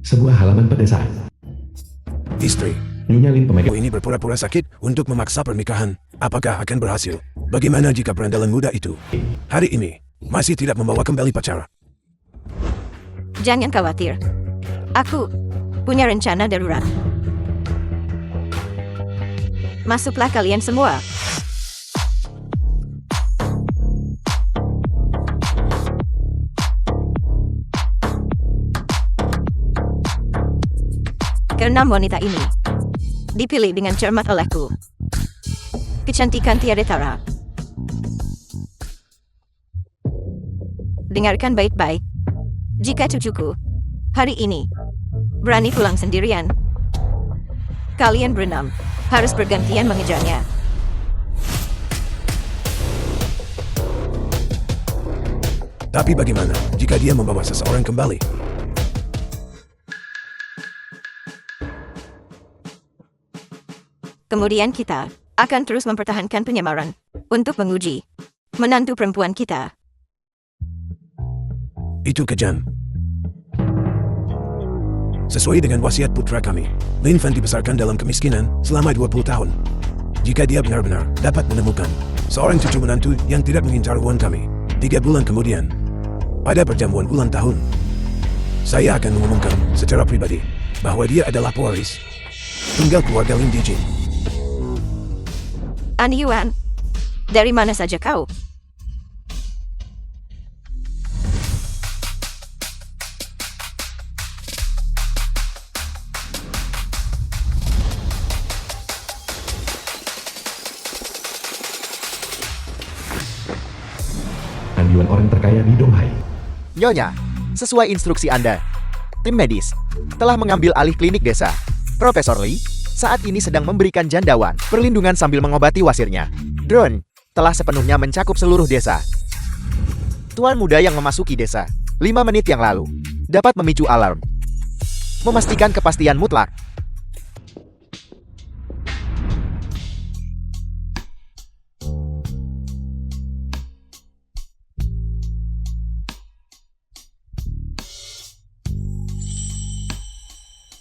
Sebuah halaman pedesaan. Istri, Nyonya Lin pemegang. ini berpura-pura sakit untuk memaksa pernikahan. Apakah akan berhasil? Bagaimana jika berandalan muda itu hari ini masih tidak membawa kembali pacar? Jangan khawatir. Aku punya rencana darurat. Masuklah kalian semua. Keenam wanita ini dipilih dengan cermat olehku. Kecantikan tiada tara. Dengarkan baik-baik. Jika cucuku hari ini berani pulang sendirian, kalian berenam harus bergantian mengejarnya. Tapi bagaimana jika dia membawa seseorang kembali? Kemudian kita akan terus mempertahankan penyamaran untuk menguji menantu perempuan kita. Itu kejam. Sesuai dengan wasiat putra kami, Lin Fan dibesarkan dalam kemiskinan selama 20 tahun. Jika dia benar-benar dapat menemukan seorang cucu menantu yang tidak mengincar uang kami, 3 bulan kemudian, pada perjamuan ulang tahun, saya akan mengumumkan secara pribadi bahwa dia adalah pewaris tunggal keluarga Lin Dijin. An Yuan, dari mana saja kau? An Yuan orang terkaya di Donghai. Nyonya, sesuai instruksi Anda, tim medis telah mengambil alih klinik desa. Profesor Lee saat ini sedang memberikan Jandawan perlindungan sambil mengobati wasirnya. Drone telah sepenuhnya mencakup seluruh desa. Tuan muda yang memasuki desa 5 menit yang lalu dapat memicu alarm, memastikan kepastian mutlak.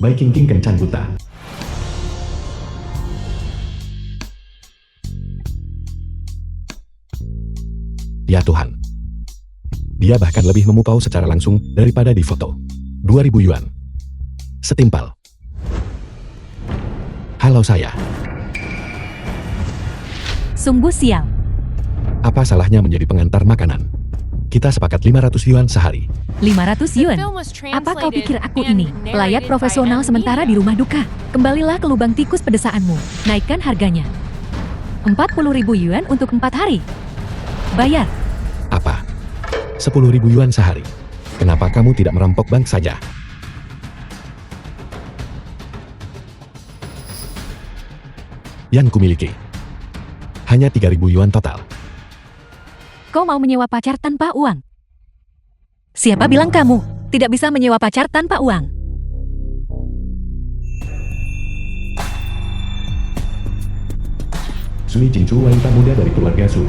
Baik King kencan buta. Ya Tuhan. Dia bahkan lebih memukau secara langsung daripada di foto. 2000 yuan. Setimpal. Halo saya. Sungguh sial. Apa salahnya menjadi pengantar makanan? Kita sepakat 500 yuan sehari. 500 yuan. Apa kau pikir aku ini pelayat profesional sementara di rumah duka? Kembalilah ke lubang tikus pedesaanmu. Naikkan harganya. 40.000 yuan untuk 4 hari. Bayar. Apa? 10.000 yuan sehari. Kenapa kamu tidak merampok bank saja? Yang kumiliki hanya 3.000 yuan total. Kau mau menyewa pacar tanpa uang? Siapa bilang kamu tidak bisa menyewa pacar tanpa uang? Sui Jingchu wanita muda dari keluarga Su.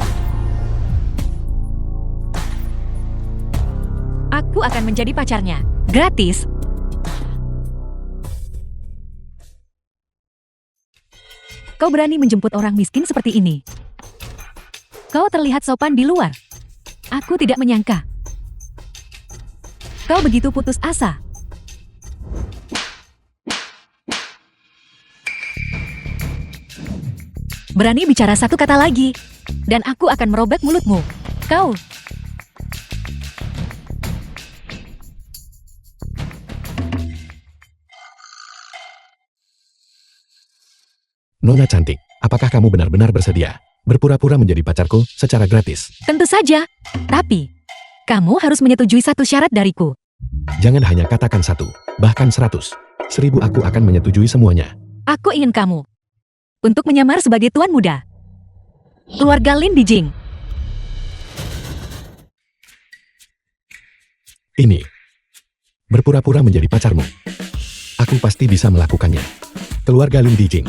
Aku akan menjadi pacarnya. Gratis. Kau berani menjemput orang miskin seperti ini. Kau terlihat sopan di luar. Aku tidak menyangka. Kau begitu putus asa. Berani bicara satu kata lagi, dan aku akan merobek mulutmu. Kau. Nona cantik, apakah kamu benar-benar bersedia berpura-pura menjadi pacarku secara gratis? Tentu saja. Tapi, kamu harus menyetujui satu syarat dariku. Jangan hanya katakan 1, bahkan 100. 1000 aku akan menyetujui semuanya. Aku ingin kamu untuk menyamar sebagai tuan muda keluarga Lin Dijing. Ini berpura-pura menjadi pacarmu. Aku pasti bisa melakukannya. Keluarga Lin Dijing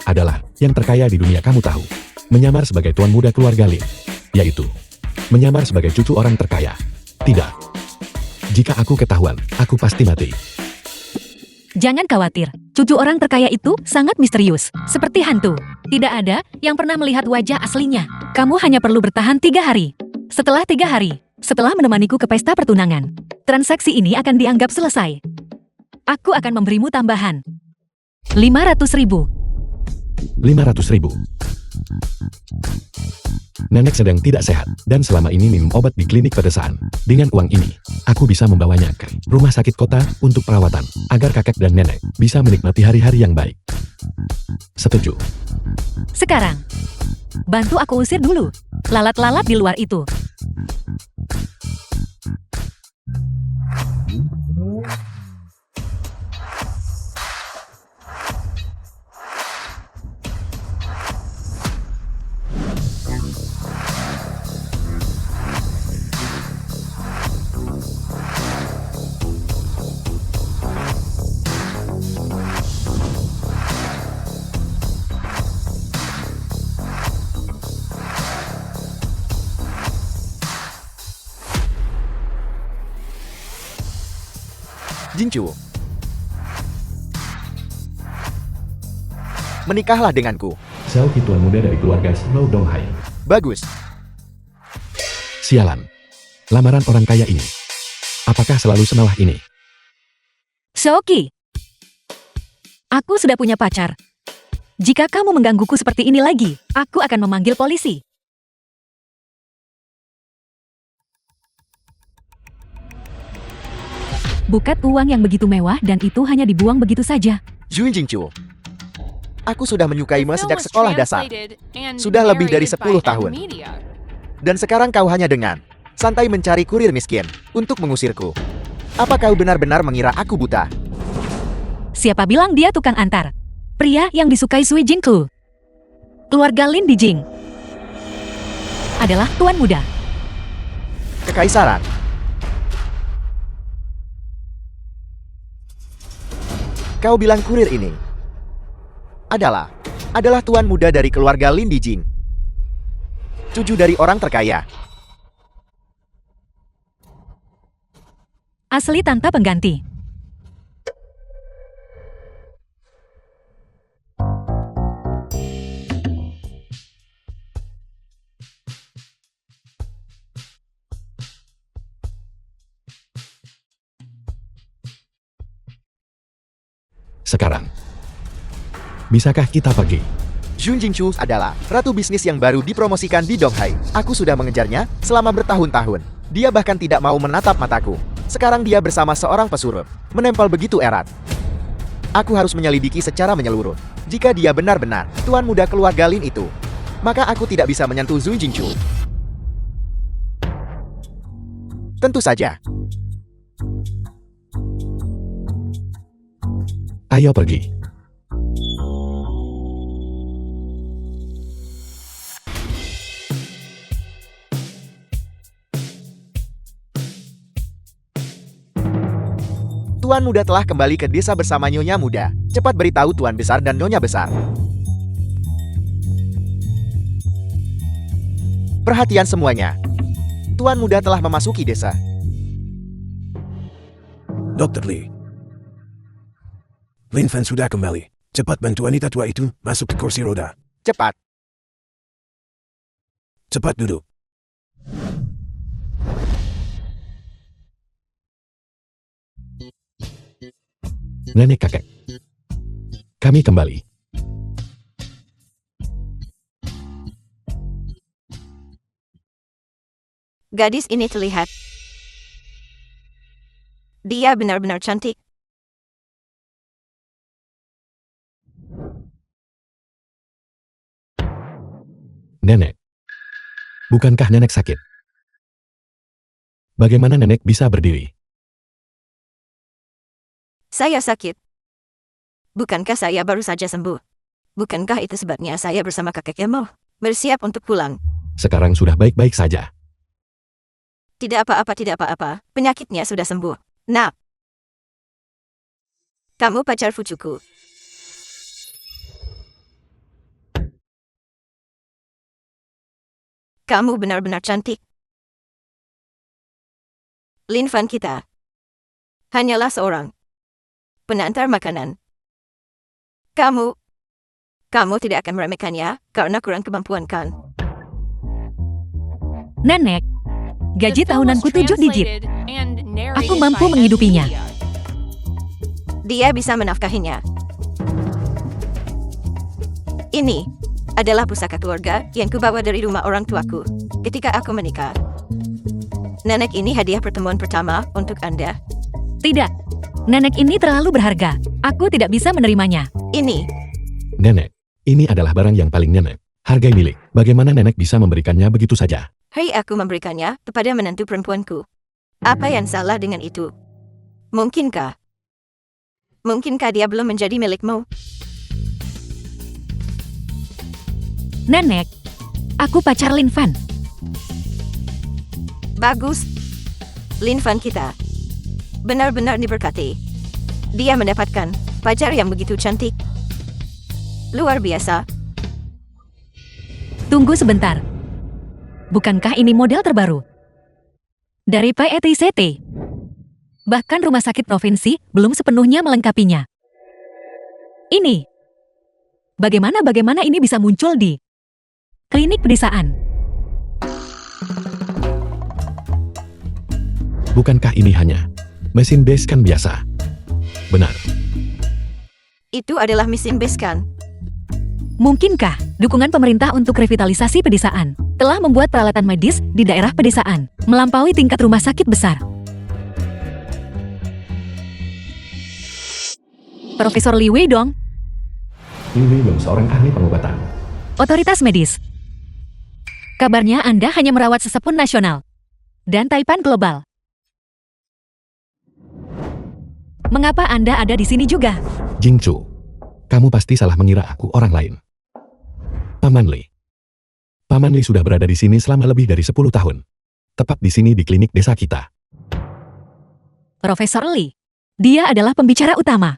adalah yang terkaya di dunia, kamu tahu. Menyamar sebagai tuan muda keluarga Lin, yaitu menyamar sebagai cucu orang terkaya. Tidak. Jika aku ketahuan, aku pasti mati. Jangan khawatir, cucu orang terkaya itu sangat misterius, seperti hantu. Tidak ada yang pernah melihat wajah aslinya. Kamu hanya perlu bertahan 3 hari. Setelah 3 hari, setelah menemaniku ke pesta pertunangan, transaksi ini akan dianggap selesai. Aku akan memberimu tambahan 500.000. 500.000. Nenek sedang tidak sehat, dan selama ini minum obat di klinik pedesaan. Dengan uang ini, aku bisa membawanya ke rumah sakit kota untuk perawatan, agar kakek dan nenek bisa menikmati hari-hari yang baik. Setuju. Sekarang, bantu aku usir dulu lalat-lalat di luar itu. Jinchu, menikahlah denganku. Xiaoqi tuan muda dari keluarga Snow Donghai. Bagus. Sialan. Lamaran orang kaya ini. Apakah selalu semalah ini? Xiaoqi, aku sudah punya pacar. Jika kamu menggangguku seperti ini lagi, aku akan memanggil polisi. Bukan uang yang begitu mewah dan itu hanya dibuang begitu saja. Zhu Jingchu, aku sudah menyukaimu sejak sekolah dasar. Sudah lebih dari 10 tahun. Dan sekarang kau hanya dengan santai mencari kurir miskin untuk mengusirku. Apa kau benar-benar mengira aku buta? Siapa bilang dia tukang antar? Pria yang disukai Sui Jingku. Keluarga Lin Dijing adalah tuan muda. Kekaisaran. Kau bilang kurir ini adalah tuan muda dari keluarga Lin Dijing. Cucu dari orang terkaya. Asli tanpa pengganti. Sekarang, bisakah kita pergi? Zhu Jingchu adalah ratu bisnis yang baru dipromosikan di Donghai. Aku sudah mengejarnya selama bertahun-tahun. Dia bahkan tidak mau menatap mataku. Sekarang dia bersama seorang pesuruh, menempel begitu erat. Aku harus menyelidiki secara menyeluruh. Jika dia benar-benar tuan muda keluarga Lin itu, maka aku tidak bisa menyentuh Zhu Jingchu. Tentu saja. Ayo pergi. Tuan muda telah kembali ke desa bersama Nyonya muda. Cepat beritahu Tuan besar dan Nyonya besar. Perhatian semuanya. Tuan muda telah memasuki desa. Dr. Lee. Lin Fan sudah kembali. Cepat bantu wanita tua itu masuk ke kursi roda. Cepat. Cepat duduk. Nenek kakek. Kami kembali. Gadis ini terlihat. Dia benar-benar cantik. Nenek. Bukankah nenek sakit? Bagaimana nenek bisa berdiri? Saya sakit. Bukankah saya baru saja sembuh? Bukankah itu sebabnya saya bersama kakek Emo bersiap untuk pulang? Sekarang sudah baik-baik saja. Tidak apa-apa, tidak apa-apa. Penyakitnya sudah sembuh. Nah, kamu pacar fucuku. Kamu benar-benar cantik. Lin Fan kita hanyalah seorang penantar makanan. Kamu tidak akan meremehkannya karena kurang kemampuan kan? Nenek, gaji tahunanku 7 digit. Aku mampu menghidupinya. Dia bisa menafkahinya. Ini adalah pusaka keluarga yang kubawa dari rumah orang tuaku ketika aku menikah. Nenek, ini hadiah pertemuan pertama untuk Anda. Tidak, nenek ini terlalu berharga. Aku tidak bisa menerimanya. Ini, Nenek, ini adalah barang yang paling nenek hargai milik. Bagaimana nenek bisa memberikannya begitu saja? hei, aku memberikannya kepada menantu perempuanku. Apa yang salah dengan itu? Mungkinkah dia belum menjadi milikmu? Nenek, aku pacar Lin Fan. Bagus. Lin Fan kita benar-benar diberkati. Dia mendapatkan pacar yang begitu cantik. Luar biasa. Tunggu sebentar. Bukankah ini model terbaru? Dari PETCT. Bahkan rumah sakit provinsi belum sepenuhnya melengkapinya. Ini. Bagaimana ini bisa muncul di klinik pedesaan? Bukankah ini hanya mesin base-kan biasa? Benar. Itu adalah mesin base kan? Mungkinkah dukungan pemerintah untuk revitalisasi pedesaan telah membuat peralatan medis di daerah pedesaan melampaui tingkat rumah sakit besar? Profesor Li Wei dong, Ini belum seorang ahli pengobatan. otoritas medis. Kabarnya Anda hanya merawat sesepun nasional dan Taipan global. Mengapa Anda ada di sini juga? Jingchu, kamu pasti salah mengira aku orang lain. Paman Li sudah berada di sini selama lebih dari 10 tahun. Tepat di sini di klinik desa kita. Profesor Li. Dia adalah pembicara utama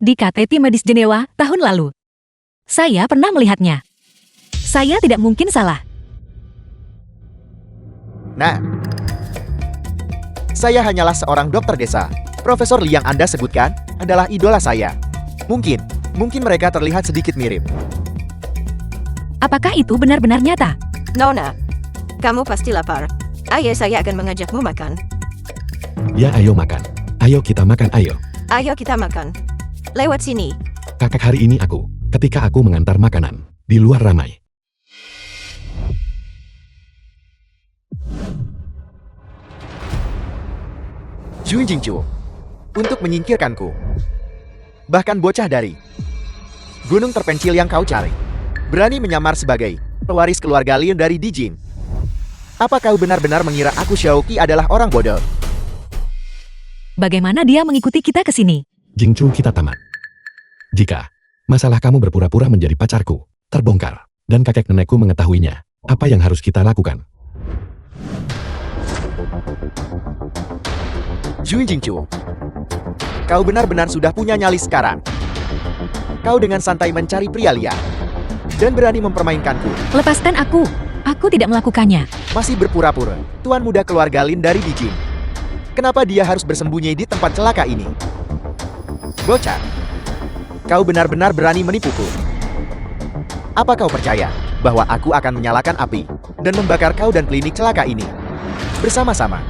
di KTT Medis Jenewa tahun lalu. Saya pernah melihatnya. Saya tidak mungkin salah. Nah, saya hanyalah seorang dokter desa. Profesor Li yang Anda sebutkan adalah idola saya. Mungkin mereka terlihat sedikit mirip. Apakah itu benar-benar nyata? Nona, kamu pasti lapar. Ayah saya akan mengajakmu makan. Ya, ayo makan. Ayo kita makan, ayo. Ayo kita makan. Lewat sini. Kakak, hari ini ketika aku mengantar makanan, di luar ramai. Jun Jingchu, untuk menyingkirkanku. Bahkan bocah dari gunung terpencil yang kau cari, berani menyamar sebagai pewaris keluarga Lin dari Dijin. Apa kau benar-benar mengira aku Xiaoqi adalah orang bodoh? Bagaimana dia mengikuti kita ke sini? Jingchu, kita tamat. Jika masalah kamu berpura-pura menjadi pacarku terbongkar, dan kakek nenekku mengetahuinya, apa yang harus kita lakukan? Jun Jingchu, kau benar-benar sudah punya nyali sekarang. Kau dengan santai mencari pria liar dan berani mempermainkanku. Lepaskan aku. Aku tidak melakukannya. Masih berpura-pura, tuan muda keluarga Lin dari Dijin. Kenapa dia harus bersembunyi di tempat celaka ini? Bocah, kau benar-benar berani menipuku. Apa kau percaya bahwa aku akan menyalakan api dan membakar kau dan klinik celaka ini bersama-sama?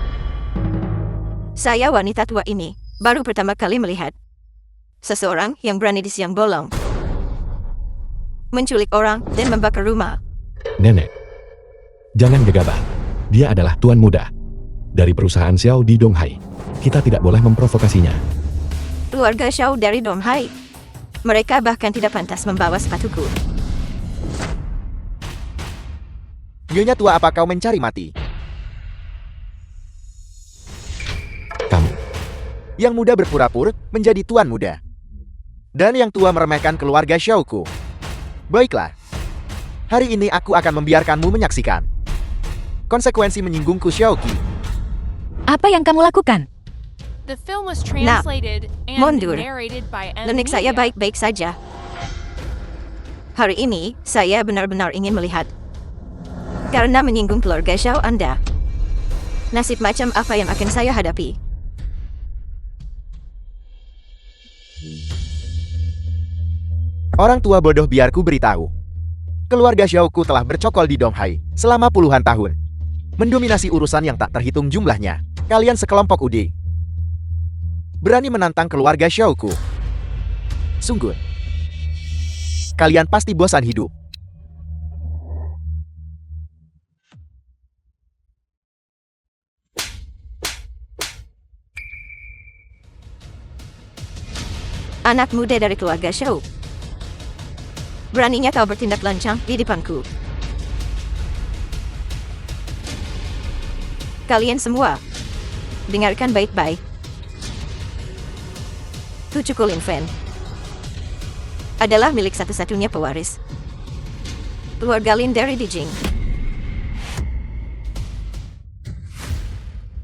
Saya wanita tua ini baru pertama kali melihat seseorang yang berani di siang bolong menculik orang dan membakar rumah. Nenek, jangan gegabah. Dia adalah tuan muda dari perusahaan Xiao di Donghai. Kita tidak boleh memprovokasinya. Keluarga Xiao dari Donghai. Mereka bahkan tidak pantas membawa sepatuku. Nyonya tua, apa kau mencari mati? Kamu, Yang muda berpura-pura menjadi tuan muda, dan yang tua meremehkan keluarga Xiaoku. Baiklah, hari ini aku akan membiarkanmu menyaksikan konsekuensi menyinggungku Xiaoqi. Apa yang kamu lakukan? Nah, mundur. Nenek saya baik-baik saja. Hari ini, saya benar-benar ingin melihat. Karena menyinggung keluarga Xiao Anda. Nasib macam apa yang akan saya hadapi? Orang tua bodoh, biar ku beritahu. Keluarga Xiaoku telah bercokol di Donghai selama puluhan tahun. Mendominasi urusan yang tak terhitung jumlahnya. Kalian sekelompok ude berani menantang keluarga Xiaoku. Sungguh, kalian pasti bosan hidup. Anak muda dari keluarga Xiao. Beraninya kau bertindak lancang di depanku. Kalian semua, dengarkan baik-baik. Cucuku Lin Fen adalah milik satu-satunya pewaris keluarga Lin dari Dijing.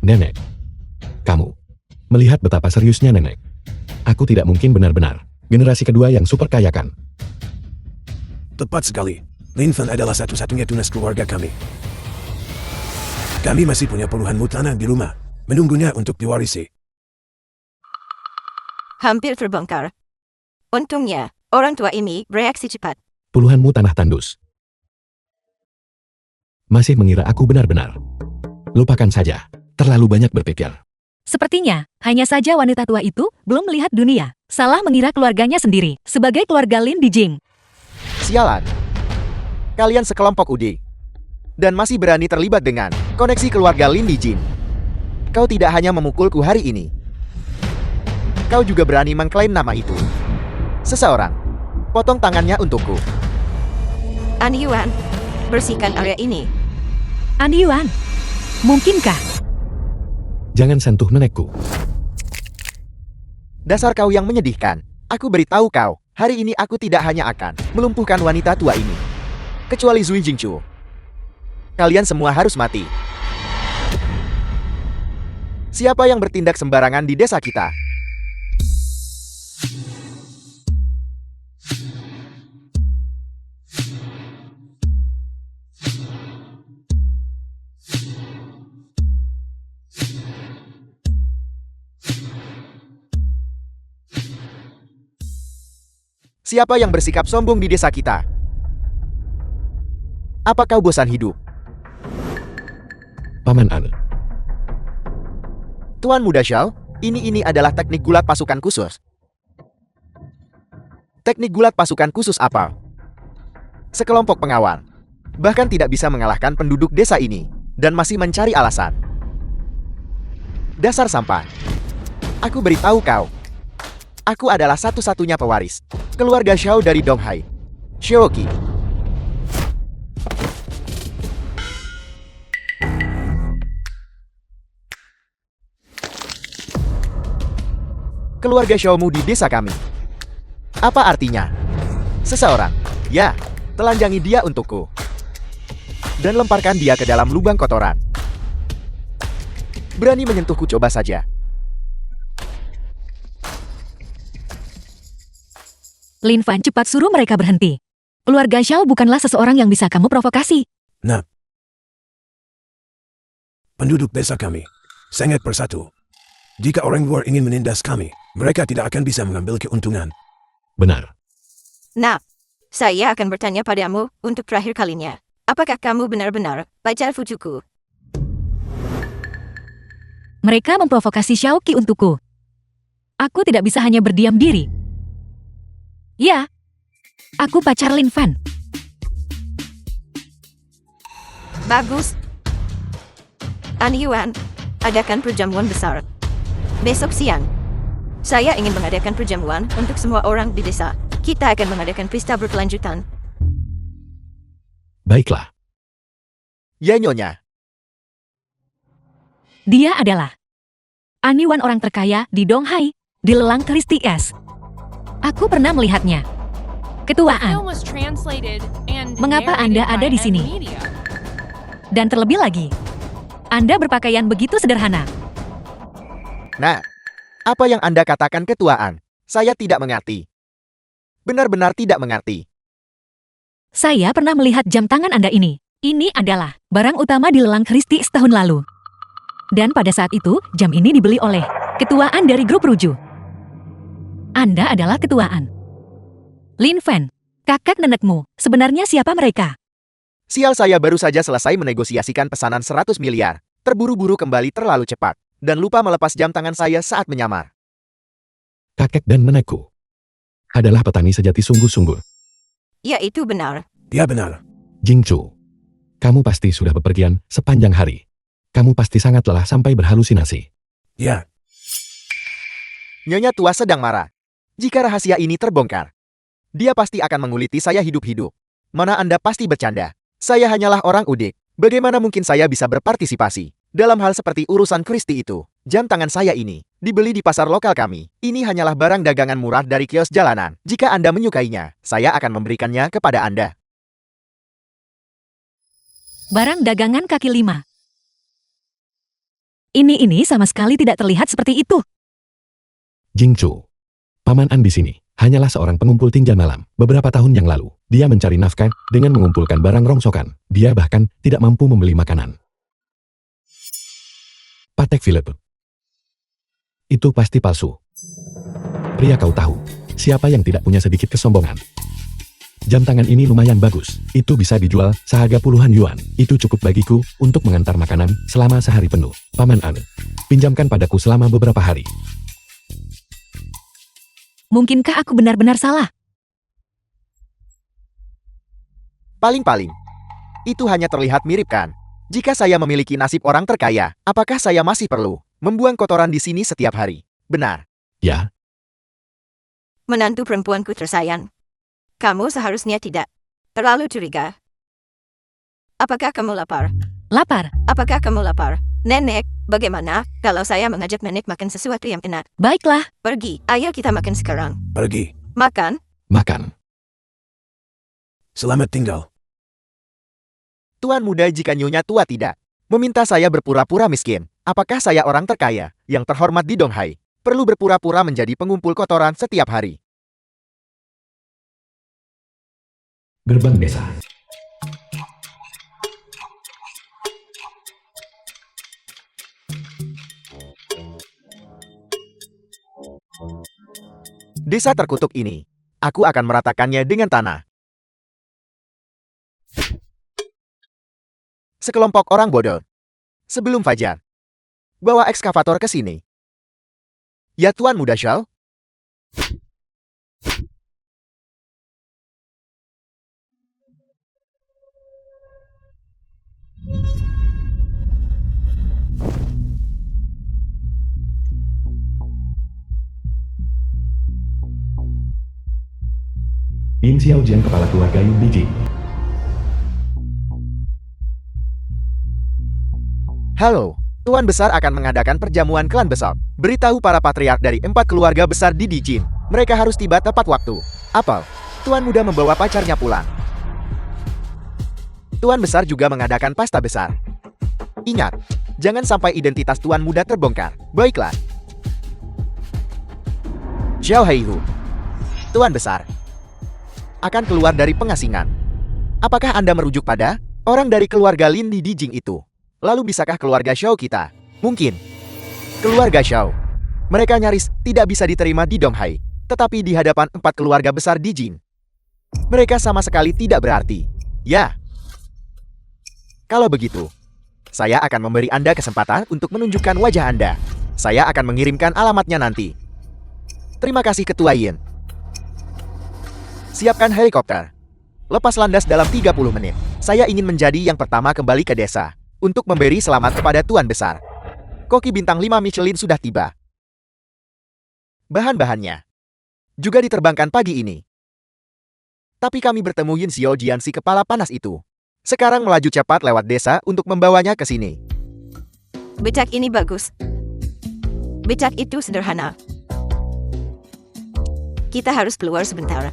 Nenek, kamu melihat betapa seriusnya nenek. Aku tidak mungkin benar-benar generasi kedua yang super kaya kan? Tepat sekali. Lin Fen adalah satu-satunya tunas keluarga kami. Kami masih punya puluhan tanah di rumah, menunggunya untuk diwarisi. Hampir terbongkar. Untungnya, orang tua ini bereaksi cepat. Puluhanmu tanah tandus. Masih mengira aku benar-benar. Lupakan saja, terlalu banyak berpikir. Sepertinya, hanya saja wanita tua itu belum melihat dunia. Salah mengira keluarganya sendiri sebagai keluarga Lin Dijing. Sialan. Kalian sekelompok ude dan masih berani terlibat dengan koneksi keluarga Lin Dijing. Kau tidak hanya memukulku hari ini. Kau juga berani mengklaim nama itu. Seseorang, potong tangannya untukku. An Yuan, bersihkan area ini. An Yuan, mungkinkah? Jangan sentuh nenekku. Dasar kau yang menyedihkan. Aku beritahu kau, hari ini aku tidak hanya akan melumpuhkan wanita tua ini, kecuali Zui Jingchu. Kalian semua harus mati. Siapa yang bertindak sembarangan di desa kita? Siapa yang bersikap sombong di desa kita? Apa kau bosan hidup? Paman An, Tuan Muda Xiao, ini adalah teknik gulat pasukan khusus. Teknik gulat pasukan khusus apa? Sekelompok pengawal bahkan tidak bisa mengalahkan penduduk desa ini dan masih mencari alasan. Dasar sampah. Aku beritahu kau, aku adalah satu-satunya pewaris keluarga Xiao dari Donghai, Xiaoqi. Keluarga Xiaomu di desa kami. Apa artinya? Seseorang, ya, telanjangi dia untukku. Dan lemparkan dia ke dalam lubang kotoran. Berani menyentuhku, coba saja. Lin Fan, cepat suruh mereka berhenti. Keluarga Xiao bukanlah seseorang yang bisa kamu provokasi. Nah, penduduk desa kami sangat bersatu. Jika orang luar ingin menindas kami, mereka tidak akan bisa mengambil keuntungan. benar. Nah, saya akan bertanya padamu untuk terakhir kalinya. Apakah kamu benar-benar pacar fujuku? Mereka memprovokasi Xiaoqi untukku. Aku tidak bisa hanya berdiam diri. Ya, aku pacar Lin Fan. Bagus. An Yuan, adakan perjamuan besar. Besok siang, saya ingin mengadakan perjamuan untuk semua orang di desa. Kita akan mengadakan pesta berkelanjutan. Baiklah. Ya, Nyonya. Dia adalah An Yuan, orang terkaya di Donghai, di lelang Kristi S. Aku pernah melihatnya. Ketuaan. Mengapa Anda ada di sini? Dan terlebih lagi, Anda berpakaian begitu sederhana. Nah, apa yang Anda katakan ketuaan? Saya tidak mengerti. Benar-benar tidak mengerti. Saya pernah melihat jam tangan Anda ini. Ini adalah barang utama di lelang Kristi setahun lalu. Dan pada saat itu, jam ini dibeli oleh ketuaan dari grup Ruju. Anda adalah ketuaan. Lin Fan, kakak nenekmu, sebenarnya siapa mereka? Sial, saya baru saja selesai menegosiasikan pesanan 100 miliar. Terburu-buru kembali terlalu cepat. Dan lupa melepas jam tangan saya saat menyamar. Kakek dan nenekku adalah petani sejati sungguh-sungguh. Ya, itu benar. Dia benar. Jingchu, kamu pasti sudah bepergian sepanjang hari. Kamu pasti sangat lelah sampai berhalusinasi. Ya, Nyonya tua sedang marah. Jika rahasia ini terbongkar, dia pasti akan menguliti saya hidup-hidup. Mana Anda pasti bercanda. Saya hanyalah orang udik. Bagaimana mungkin saya bisa berpartisipasi dalam hal seperti urusan Kristi itu? Jam tangan saya ini dibeli di pasar lokal kami. Ini hanyalah barang dagangan murah dari kios jalanan. Jika Anda menyukainya, saya akan memberikannya kepada Anda. Barang dagangan kaki lima. Ini sama sekali tidak terlihat seperti itu. Jingchu, Paman An di sini hanyalah seorang pengumpul tinja malam. Beberapa tahun yang lalu, dia mencari nafkah dengan mengumpulkan barang rongsokan. Dia bahkan tidak mampu membeli makanan. Patek Philip. Itu pasti palsu. Pria, kau tahu, siapa yang tidak punya sedikit kesombongan? Jam tangan ini lumayan bagus. Itu bisa dijual seharga puluhan yuan. Itu cukup bagiku untuk mengantar makanan selama sehari penuh. Paman An, pinjamkan padaku selama beberapa hari. Mungkinkah aku benar-benar salah? Paling-paling. Itu hanya terlihat mirip kan? Jika saya memiliki nasib orang terkaya, apakah saya masih perlu membuang kotoran di sini setiap hari? Benar. Ya, Menantu perempuanku tersayang. Kamu seharusnya tidak terlalu curiga. Apakah kamu lapar? Lapar. Apakah kamu lapar? Nenek, bagaimana kalau saya mengajak nenek makan sesuatu yang enak? Baiklah. Pergi, ayo kita makan sekarang. pergi. Makan? makan. Selamat tinggal. Tuan muda, jika nyonya tua tidak meminta saya berpura-pura miskin, apakah saya orang terkaya yang terhormat di Donghai perlu berpura-pura menjadi pengumpul kotoran setiap hari? Gerbang desa. Desa terkutuk ini, aku akan meratakannya dengan tanah. Sekelompok orang bodoh. Sebelum fajar, bawa ekskavator ke sini. Ya Tuan Muda Shao. Yin Xiaojian, kepala keluarga Yin Dijing. Halo, Tuan Besar akan mengadakan perjamuan klan besar. Beritahu para patriark dari 4 keluarga besar di Dijin. Mereka harus tiba tepat waktu. Apel, Tuan Muda membawa pacarnya pulang. Tuan Besar juga mengadakan pesta besar. Ingat, jangan sampai identitas Tuan Muda terbongkar. Baiklah. Zhao Heihu, Tuan Besar akan keluar dari pengasingan. Apakah Anda merujuk pada orang dari keluarga Lin di Dijing itu? Lalu bisakah keluarga Shao kita? Mungkin. Keluarga Shao. Mereka nyaris tidak bisa diterima di Donghai, tetapi di hadapan 4 keluarga besar di Jin, mereka sama sekali tidak berarti. Ya. Kalau begitu, saya akan memberi Anda kesempatan untuk menunjukkan wajah Anda. Saya akan mengirimkan alamatnya nanti. Terima kasih Ketua Yin. Siapkan helikopter. Lepas landas dalam 30 menit. Saya ingin menjadi yang pertama kembali ke desa untuk memberi selamat kepada Tuan Besar. Koki bintang 5 Michelin sudah tiba. Bahan-bahannya juga diterbangkan pagi ini. Tapi kami bertemu Yin Xiaojian, si kepala panas itu. Sekarang melaju cepat lewat desa untuk membawanya ke sini. Becak ini bagus. Becak itu sederhana. Kita harus keluar sebentar.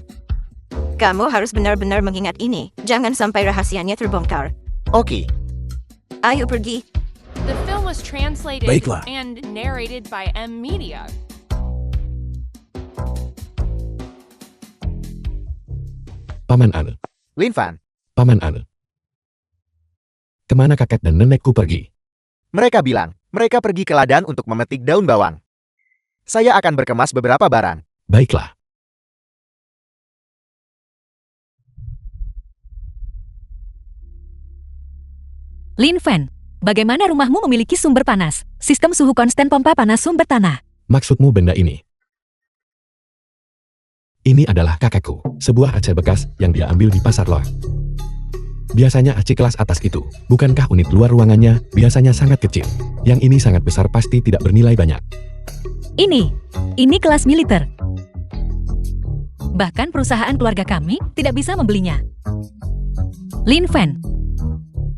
Kamu harus benar-benar mengingat ini. Jangan sampai rahasianya terbongkar. Oke. Ayo pergi. The film was translated Baiklah. and narrated by M Media. Paman An, Lin Fan. Paman An. Kemana kakek dan nenekku pergi? Mereka bilang, mereka pergi ke ladang untuk memetik daun bawang. Saya akan berkemas beberapa barang. Baiklah. Lin Fan, bagaimana rumahmu memiliki sumber panas? Sistem suhu konstan pompa panas sumber tanah. Maksudmu benda ini? Ini adalah kakakku, sebuah AC bekas yang dia ambil di pasar loak. Biasanya AC kelas atas itu, bukankah unit luar ruangannya biasanya sangat kecil? Yang ini sangat besar pasti tidak bernilai banyak. Ini kelas militer. Bahkan perusahaan keluarga kami tidak bisa membelinya. Lin Fan,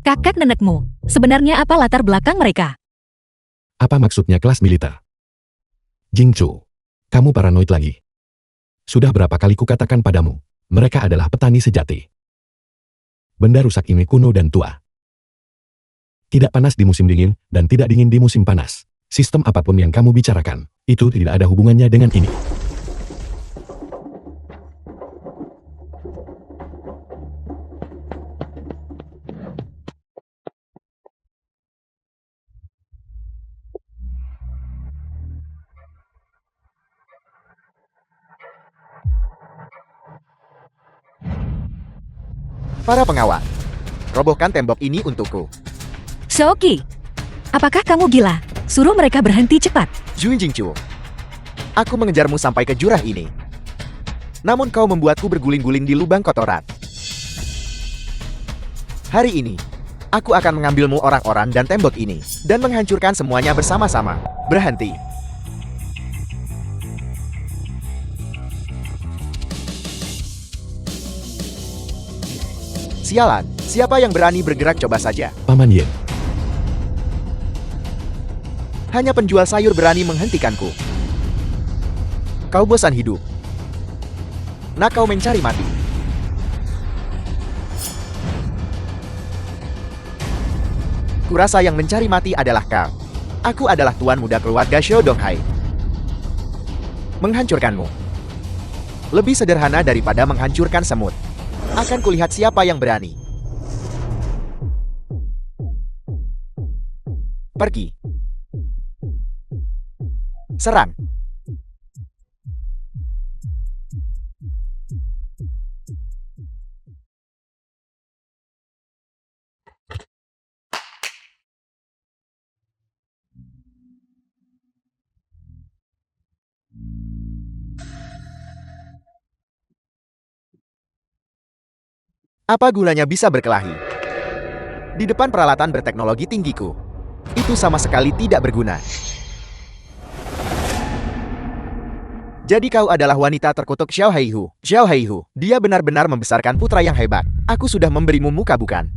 kakak nenekmu, sebenarnya apa latar belakang mereka? Apa maksudnya kelas militer? Jingchu, kamu paranoid lagi. Sudah berapa kali kukatakan padamu, mereka adalah petani sejati. Benda rusak ini kuno dan tua. Tidak panas di musim dingin, dan tidak dingin di musim panas. Sistem apapun yang kamu bicarakan, itu tidak ada hubungannya dengan ini. Para pengawal, robohkan tembok ini untukku. Seoki, apakah kamu gila? Suruh mereka berhenti cepat. Jun Jingchu, aku mengejarmu sampai ke jurang ini. Namun kau membuatku berguling-guling di lubang kotoran. Hari ini, aku akan mengambilmu orang-orang dan tembok ini, dan menghancurkan semuanya bersama-sama. Berhenti. Sialan, siapa yang berani bergerak coba saja. Paman Yin, Hanya penjual sayur berani menghentikanku. Kau bosan hidup. Nah, kau mencari mati. Kurasa yang mencari mati adalah kau. Aku adalah tuan muda keluarga Xiao Donghai. Menghancurkanmu lebih sederhana daripada menghancurkan semut. Akan kulihat siapa yang berani. Pergi. Serang. Apa gunanya bisa berkelahi? Di depan peralatan berteknologi tinggiku, itu sama sekali tidak berguna. Jadi kau adalah wanita terkutuk Xiao Haihu. Xiao Haihu, dia benar-benar membesarkan putra yang hebat. Aku sudah memberimu muka bukan?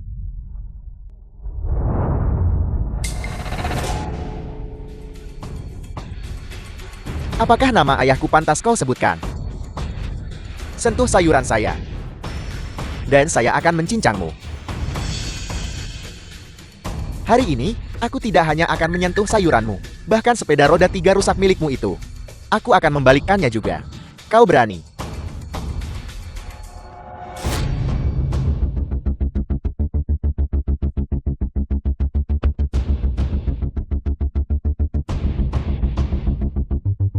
Apakah nama ayahku pantas kau sebutkan? Sentuh sayuran saya, dan saya akan mencincangmu. Hari ini, aku tidak hanya akan menyentuh sayuranmu, bahkan sepeda roda 3 rusak milikmu itu. Aku akan membalikkannya juga. Kau berani?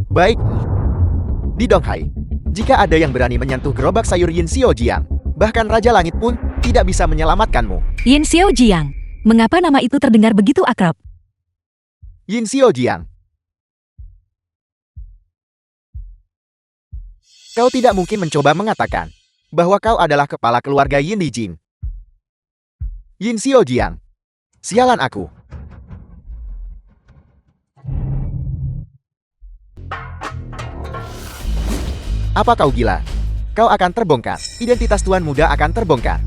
Baik. Di Donghai, jika ada yang berani menyentuh gerobak sayur Yin Xiaojiang, bahkan Raja Langit pun tidak bisa menyelamatkanmu. Yin Xiaojiang, mengapa nama itu terdengar begitu akrab? Yin Xiaojiang. Kau tidak mungkin mencoba mengatakan bahwa kau adalah kepala keluarga Yin Dijing. Yin Xiaojiang. Sialan aku. Apa kau gila? Kau akan terbongkar. Identitas tuan muda akan terbongkar.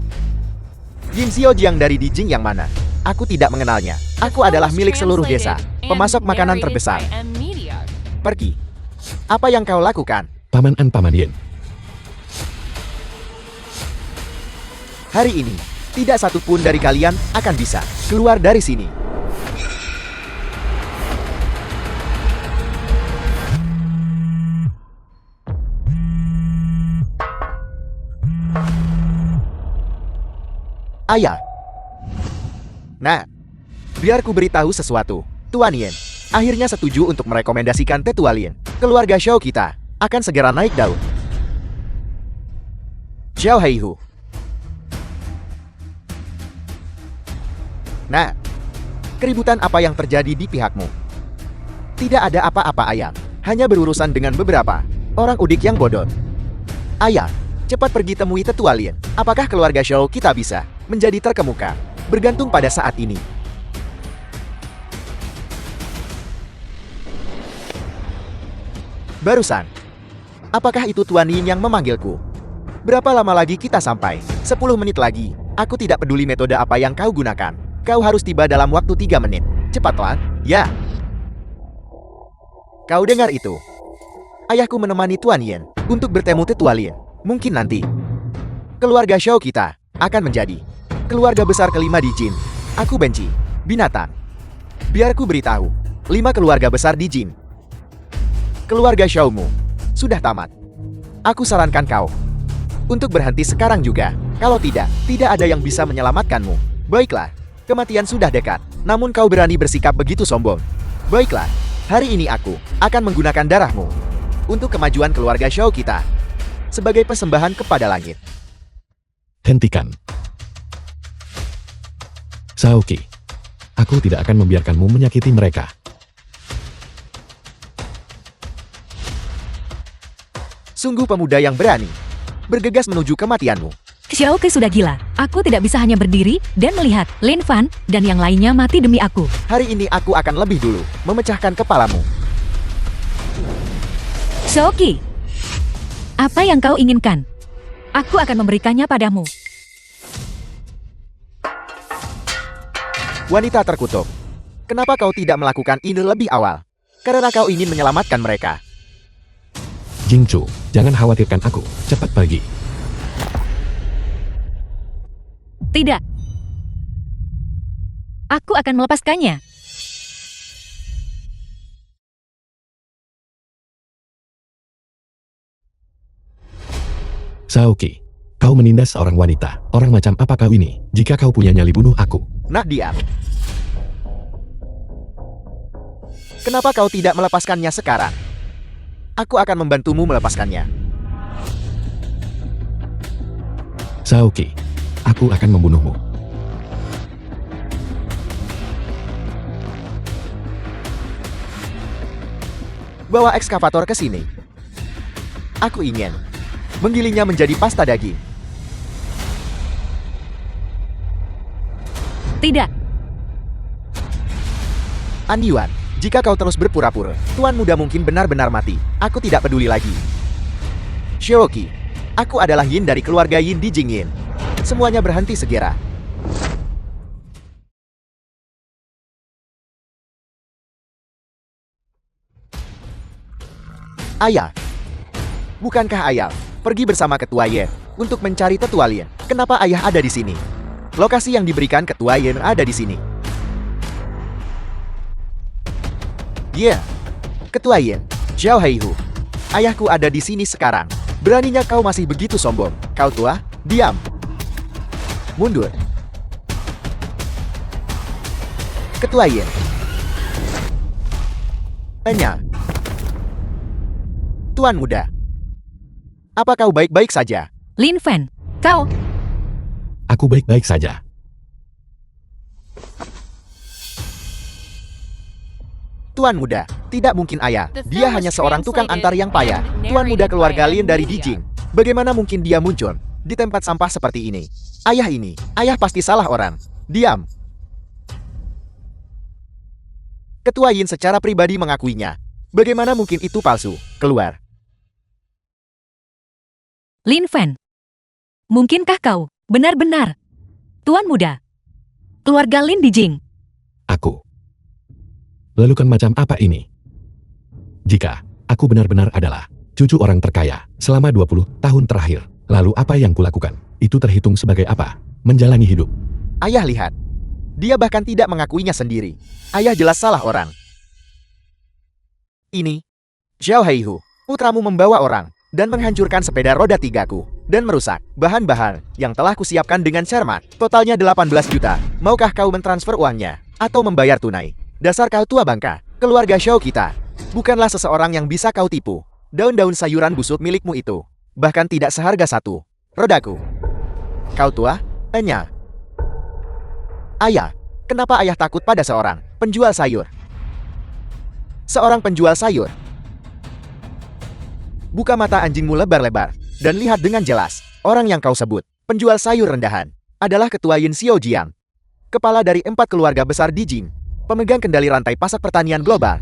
Yin Xiaojiang dari Dijing yang mana? Aku tidak mengenalnya. Aku adalah milik seluruh desa. Pemasok makanan terbesar. Pergi. Apa yang kau lakukan? Paman Yin. Hari ini, tidak satu pun dari kalian akan bisa keluar dari sini. Ayah. Nah, biar ku beritahu sesuatu. Tuan Yin akhirnya setuju untuk merekomendasikan Tetua Lin, keluarga Xiao kita, akan segera naik daun. Xiao Heihu. Nah, keributan apa yang terjadi di pihakmu? Tidak ada apa-apa ayah, hanya berurusan dengan beberapa orang udik yang bodoh. Ayah, cepat pergi temui tetua Lin. Apakah keluarga Xiao kita bisa menjadi terkemuka? Bergantung pada saat ini. Barusan. Apakah itu Tuan Yin yang memanggilku? Berapa lama lagi kita sampai? 10 menit lagi. Aku tidak peduli metode apa yang kau gunakan. Kau harus tiba dalam waktu 3 menit. Cepatlah. Ya. Kau dengar itu? Ayahku menemani Tuan Yin untuk bertemu tetua Lin. Mungkin nanti keluarga Xiao kita akan menjadi keluarga besar kelima di Jin. Aku benci binatang. Biar ku beritahu 5 keluarga besar di Jin. Keluarga Xiaomu sudah tamat. Aku sarankan kau untuk berhenti sekarang juga. Kalau tidak, tidak ada yang bisa menyelamatkanmu. Baiklah, kematian sudah dekat. Namun kau berani bersikap begitu sombong. Baiklah, hari ini aku akan menggunakan darahmu untuk kemajuan keluarga Xiao kita sebagai persembahan kepada langit. Hentikan. Shaoqi, aku tidak akan membiarkanmu menyakiti mereka. Sungguh pemuda yang berani bergegas menuju kematianmu. Xiao Ke sudah gila. Aku tidak bisa hanya berdiri dan melihat Lin Fan dan yang lainnya mati demi aku. Hari ini aku akan lebih dulu memecahkan kepalamu. Shaoqi, apa yang kau inginkan? Aku akan memberikannya padamu. Wanita terkutuk. Kenapa kau tidak melakukan ini lebih awal? Karena kau ingin menyelamatkan mereka. Jingchu, jangan khawatirkan aku. Cepat pergi. Tidak. Aku akan melepaskannya. Shaoqi, kau menindas seorang wanita. Orang macam apa kau ini? Jika kau punya nyali, bunuh aku. Nah, diam. Kenapa kau tidak melepaskannya sekarang? Aku akan membantumu melepaskannya. Shaoqi, aku akan membunuhmu. Bawa ekskavator ke sini. Aku ingin menggilingnya menjadi pasta daging. Tidak. Andiwan, jika kau terus berpura-pura, tuan muda mungkin benar-benar mati. Aku tidak peduli lagi. Xiaoqi, aku adalah Yin dari keluarga Yin di Jingyin. Semuanya berhenti segera. Ayah, bukankah ayah pergi bersama Ketua Yin untuk mencari Tetua Lin? Kenapa ayah ada di sini? Lokasi yang diberikan Ketua Yin ada di sini. Ya, Ketua Yin, Xiao Heihu. Ayahku ada di sini sekarang. Beraninya kau masih begitu sombong. Kau tua, diam. Mundur. Ketua Yin. Tanya. Tuan muda. Apa kau baik-baik saja? Lin Fan, kau... Aku baik-baik saja. Tuan muda, tidak mungkin ayah. Dia hanya seorang tukang antar yang payah. Tuan muda keluarga Lin dari Dijing. Bagaimana mungkin dia muncul di tempat sampah seperti ini? Ayah pasti salah orang. Diam. Ketua Yin secara pribadi mengakuinya. Bagaimana mungkin itu palsu? Keluar. Lin Fan, mungkinkah kau benar-benar tuan muda keluarga Lin Dijing? Aku. Lalu kan macam apa ini? Jika aku benar-benar adalah cucu orang terkaya selama 20 tahun terakhir, lalu apa yang kulakukan? Itu terhitung sebagai apa? Menjalani hidup. Ayah lihat. Dia bahkan tidak mengakuinya sendiri. Ayah jelas salah orang. Ini, Xiao Heihu, putramu membawa orang dan menghancurkan sepeda roda 3-ku dan merusak bahan-bahan yang telah kusiapkan dengan cermat. Totalnya 18 juta. Maukah kau mentransfer uangnya atau membayar tunai? Dasar kau tua bangka. Keluarga Xiao kita bukanlah seseorang yang bisa kau tipu. daun-daun sayuran busuk milikmu itu bahkan tidak seharga satu rodaku. Kau tua, Enya. Ayah, kenapa ayah takut pada seorang penjual sayur? Seorang penjual sayur. Buka mata anjingmu lebar-lebar dan lihat dengan jelas, orang yang kau sebut penjual sayur rendahan adalah ketua Yin Xiaojiang, kepala dari 4 keluarga besar di Jing, pemegang kendali rantai pasar pertanian global.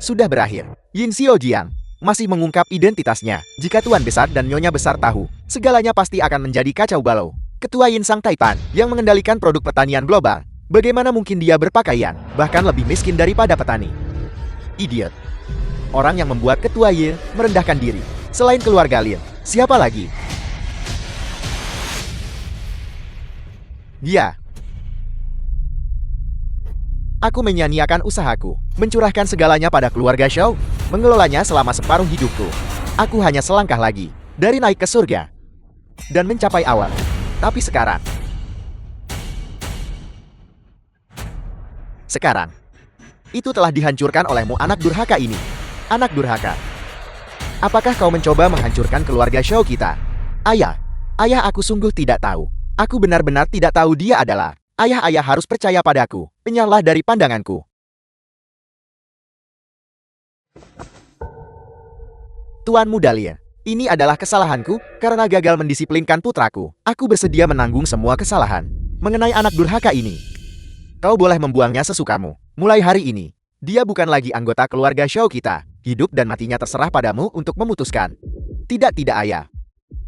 Sudah berakhir. Yin Xiaojiang masih mengungkap identitasnya. Jika Tuan Besar dan Nyonya Besar tahu, segalanya pasti akan menjadi kacau balau. Ketua Yin Sang Taipan yang mengendalikan produk pertanian global. Bagaimana mungkin dia berpakaian bahkan lebih miskin daripada petani? Idiot. Orang yang membuat Ketua Yin merendahkan diri. Selain keluarga Lin, siapa lagi? Dia. Aku menyia-nyiakan usahaku, mencurahkan segalanya pada keluarga Shao, mengelolanya selama separuh hidupku. Aku hanya selangkah lagi dari naik ke surga dan mencapai awal. Tapi sekarang, itu telah dihancurkan olehmu anak durhaka ini. Anak durhaka. Apakah kau mencoba menghancurkan keluarga Shao kita? Ayah, aku sungguh tidak tahu. Aku benar-benar tidak tahu dia adalah. Ayah harus percaya padaku. Penyalahlah dari pandanganku. Tuan Muda Lin, ini adalah kesalahanku karena gagal mendisiplinkan putraku. Aku bersedia menanggung semua kesalahan mengenai anak durhaka ini. Kau boleh membuangnya sesukamu. Mulai hari ini, dia bukan lagi anggota keluarga Shao kita. Hidup dan matinya terserah padamu untuk memutuskan. Tidak ayah.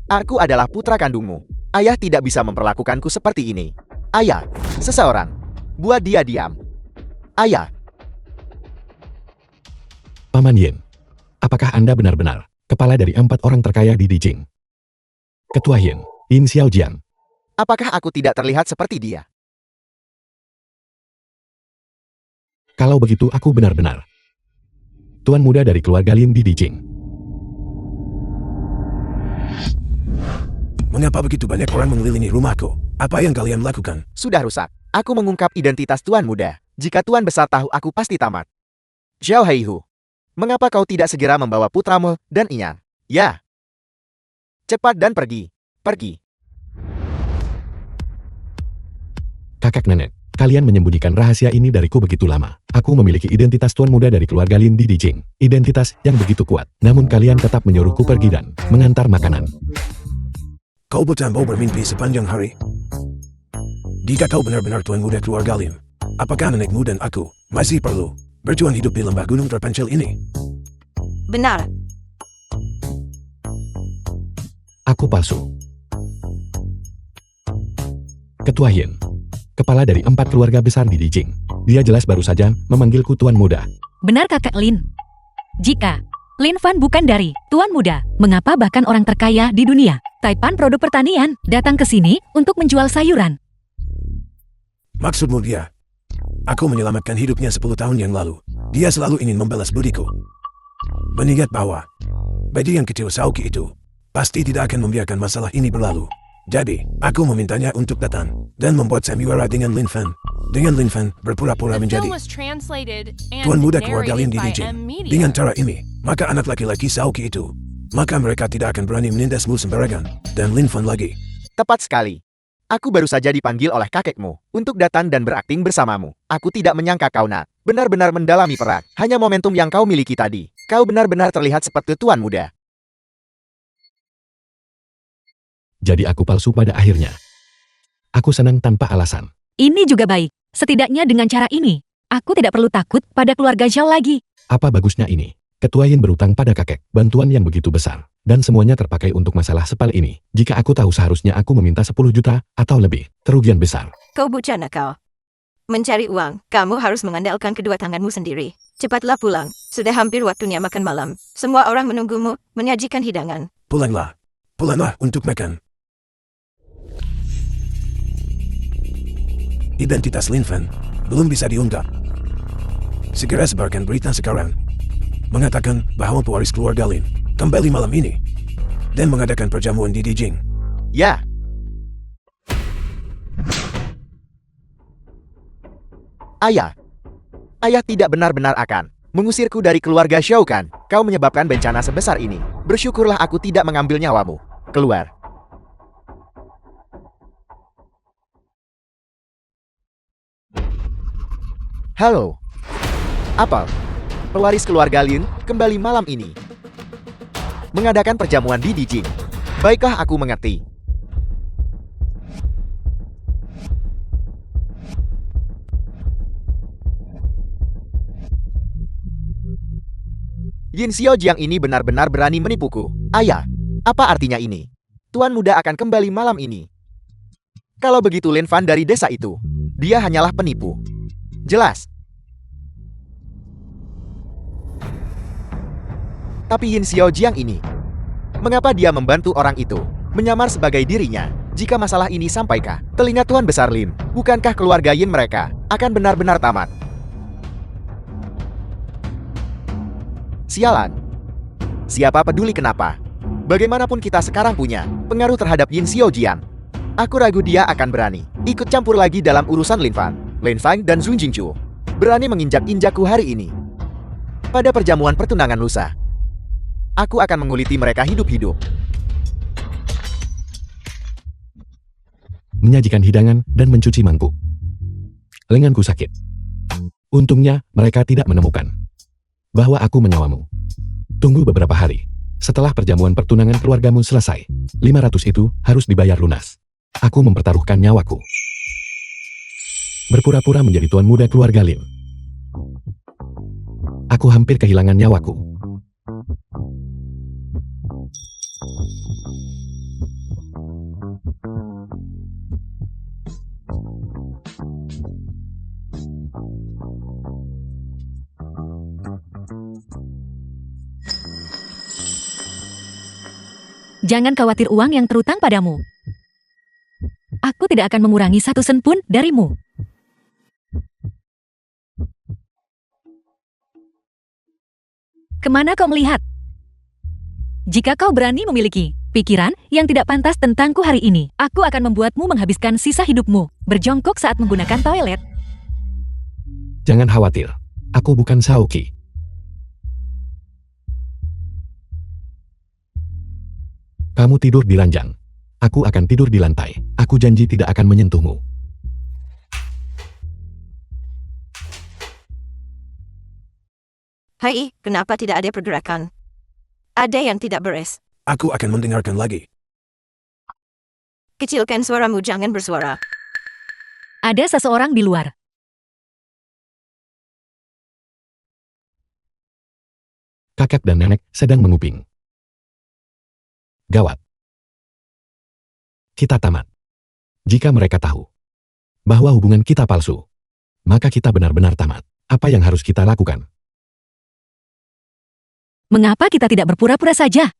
Aku adalah putra kandungmu. Ayah tidak bisa memperlakukanku seperti ini. Ayah, seseorang. Buat dia diam. Ayah. Paman Yin, apakah Anda benar-benar kepala dari 4 orang terkaya di Dijing? Ketua Yin, Yin Xiaojiang. Apakah aku tidak terlihat seperti dia? Kalau begitu aku benar-benar tuan muda dari keluarga Lin di Dijing. Mengapa begitu banyak orang mengelilingi rumahku? Apa yang kalian lakukan? Sudah rusak. Aku mengungkap identitas Tuan Muda. Jika Tuan Besar tahu, aku pasti tamat. Zhao Heihu, mengapa kau tidak segera membawa putramu dan Inyang? Ya. Cepat dan pergi. Pergi. Kakak nenek, kalian menyembunyikan rahasia ini dariku begitu lama. Aku memiliki identitas tuan muda dari keluarga Lin di Dijing. Identitas yang begitu kuat. Namun kalian tetap menyuruhku pergi dan mengantar makanan. Kau bertambah bermimpi sepanjang hari. Jika kau benar-benar tuan muda keluarga Lin, apakah nenekmu dan aku masih perlu berjuang hidup di lembah gunung terpencil ini? Benar. Aku palsu. Ketua Yin, kepala dari 4 keluarga besar di Dijing. Dia jelas baru saja memanggilku tuan muda. Benar kakak Lin. Jika Lin Fan bukan dari Tuan Muda, mengapa bahkan orang terkaya di dunia, Taipan Produk Pertanian, datang ke sini untuk menjual sayuran? Maksudmu dia? Aku menyelamatkan hidupnya 10 tahun yang lalu. Dia selalu ingin membalas budiku. Mengingat bahwa bagi yang kecil Sauki itu pasti tidak akan membiarkan masalah ini berlalu. Jadi, aku memintanya untuk datang dan membuat sandiwara dengan Lin Fan. Dengan Lin Fan berpura-pura The menjadi film was translated and tuan muda keluarga Lin narrated di by Dijing. M Media. Dengan cara ini, maka anak laki-laki Sauki itu, maka mereka tidak akan berani menindasmu sembarangan. Dan Lin Fan lagi. Tepat sekali. Aku baru saja dipanggil oleh kakekmu untuk datang dan berakting bersamamu. Aku tidak menyangka kau benar-benar mendalami perak. Hanya momentum yang kau miliki tadi. Kau benar-benar terlihat seperti tuan muda. Jadi aku palsu pada akhirnya. Aku senang tanpa alasan. Ini juga baik. Setidaknya dengan cara ini, aku tidak perlu takut pada keluarga Zhao lagi. Apa bagusnya ini? Ketua Yin berutang pada kakek, bantuan yang begitu besar. Dan semuanya terpakai untuk masalah sepal ini. Jika aku tahu seharusnya aku meminta 10 juta atau lebih. Kerugian besar. Kau bucana kau. Mencari uang, kamu harus mengandalkan kedua tanganmu sendiri. Cepatlah pulang. Sudah hampir waktunya makan malam. Semua orang menunggumu, menyajikan hidangan. Pulanglah. Pulanglah untuk makan. Identitas Lin Fan belum bisa diungkap. Segera sebarkan berita sekarang. Mengatakan bahwa pewaris keluarga Lin kembali malam ini dan mengadakan perjamuan di Dijing. Ya. Ayah tidak benar-benar akan Mengusirku dari keluarga Shao Kahn. Kau menyebabkan bencana sebesar ini. Bersyukurlah aku tidak mengambil nyawamu. Keluar. Halo. Apple. Pewaris keluarga Lin, kembali malam ini. Mengadakan perjamuan di Dijing. Baiklah, aku mengerti. Yin Xiaojiang ini benar-benar berani menipuku. Ayah, apa artinya ini? Tuan muda akan kembali malam ini. Kalau begitu Lin Fan dari desa itu, dia hanyalah penipu. Jelas. Tapi Yin Xiaojiang ini, mengapa dia membantu orang itu menyamar sebagai dirinya? Jika masalah ini sampai ke telinga Tuan Besar Lin, bukankah keluarga Yin mereka akan benar-benar tamat? Sialan. Siapa peduli kenapa? Bagaimanapun kita sekarang punya pengaruh terhadap Yin Xiaojiang. Aku ragu dia akan berani ikut campur lagi dalam urusan Lin Fan, Lin Fang, dan Zun Jingchu. Berani menginjak-injakku hari ini. Pada perjamuan pertunangan lusa, aku akan menguliti mereka hidup-hidup. Menyajikan hidangan dan mencuci mangkuk. Lenganku sakit. Untungnya mereka tidak menemukan bahwa aku menyawamu. Tunggu beberapa hari. Setelah perjamuan pertunangan keluargamu selesai, 500 itu harus dibayar lunas. Aku mempertaruhkan nyawaku. Berpura-pura menjadi tuan muda keluarga Lin. Aku hampir kehilangan nyawaku. Jangan khawatir uang yang terutang padamu. Aku tidak akan mengurangi 1 sen pun darimu. Kemana kau melihat? Jika kau berani memiliki pikiran yang tidak pantas tentangku hari ini, aku akan membuatmu menghabiskan sisa hidupmu berjongkok saat menggunakan toilet. Jangan khawatir. Aku bukan Shaoqi. Kamu tidur di ranjang. Aku akan tidur di lantai. Aku janji tidak akan menyentuhmu. Hai, kenapa tidak ada pergerakan? Ada yang tidak beres. Aku akan mendengarkan lagi. Kecilkan suaramu, jangan bersuara. Ada seseorang di luar. Kakek dan nenek sedang menguping. Gawat. Kita tamat. Jika mereka tahu bahwa hubungan kita palsu, maka kita benar-benar tamat. Apa yang harus kita lakukan? Mengapa kita tidak berpura-pura saja?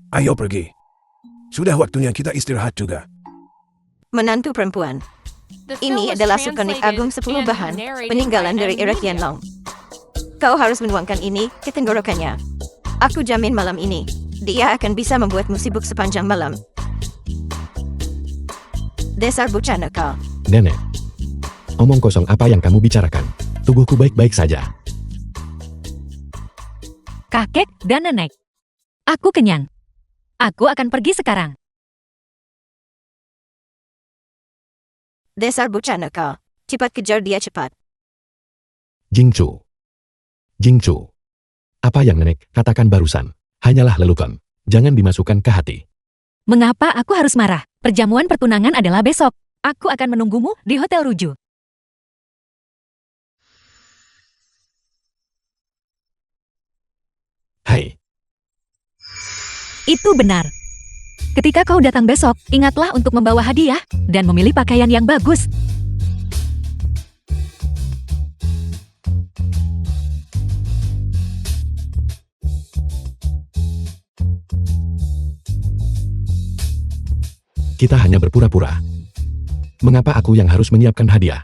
Ayo pergi. Sudah waktunya kita istirahat juga. Menantu perempuan. The film Ini was adalah Sukanik translated Agung 10 and bahan, narrated peninggalan by dari M. era Media. Qianlong. Kau harus menuangkan ini ke tenggorokannya. Aku jamin malam ini, dia akan bisa membuatmu sibuk sepanjang malam. Dasar bocah nakal. Nenek. Omong kosong apa yang kamu bicarakan? Tubuhku baik-baik saja. Kakek dan nenek. Aku kenyang. Aku akan pergi sekarang. Dasar bocah nakal. Cepat kejar dia cepat. Jingchu. Jingchu. Apa yang nenek katakan barusan? Hanyalah lelucon. Jangan dimasukkan ke hati. Mengapa aku harus marah? Perjamuan pertunangan adalah besok. Aku akan menunggumu di Hotel Ruju. Hai. Itu benar. Ketika kau datang besok, ingatlah untuk membawa hadiah dan memilih pakaian yang bagus. Kita hanya berpura-pura. Mengapa aku yang harus menyiapkan hadiah?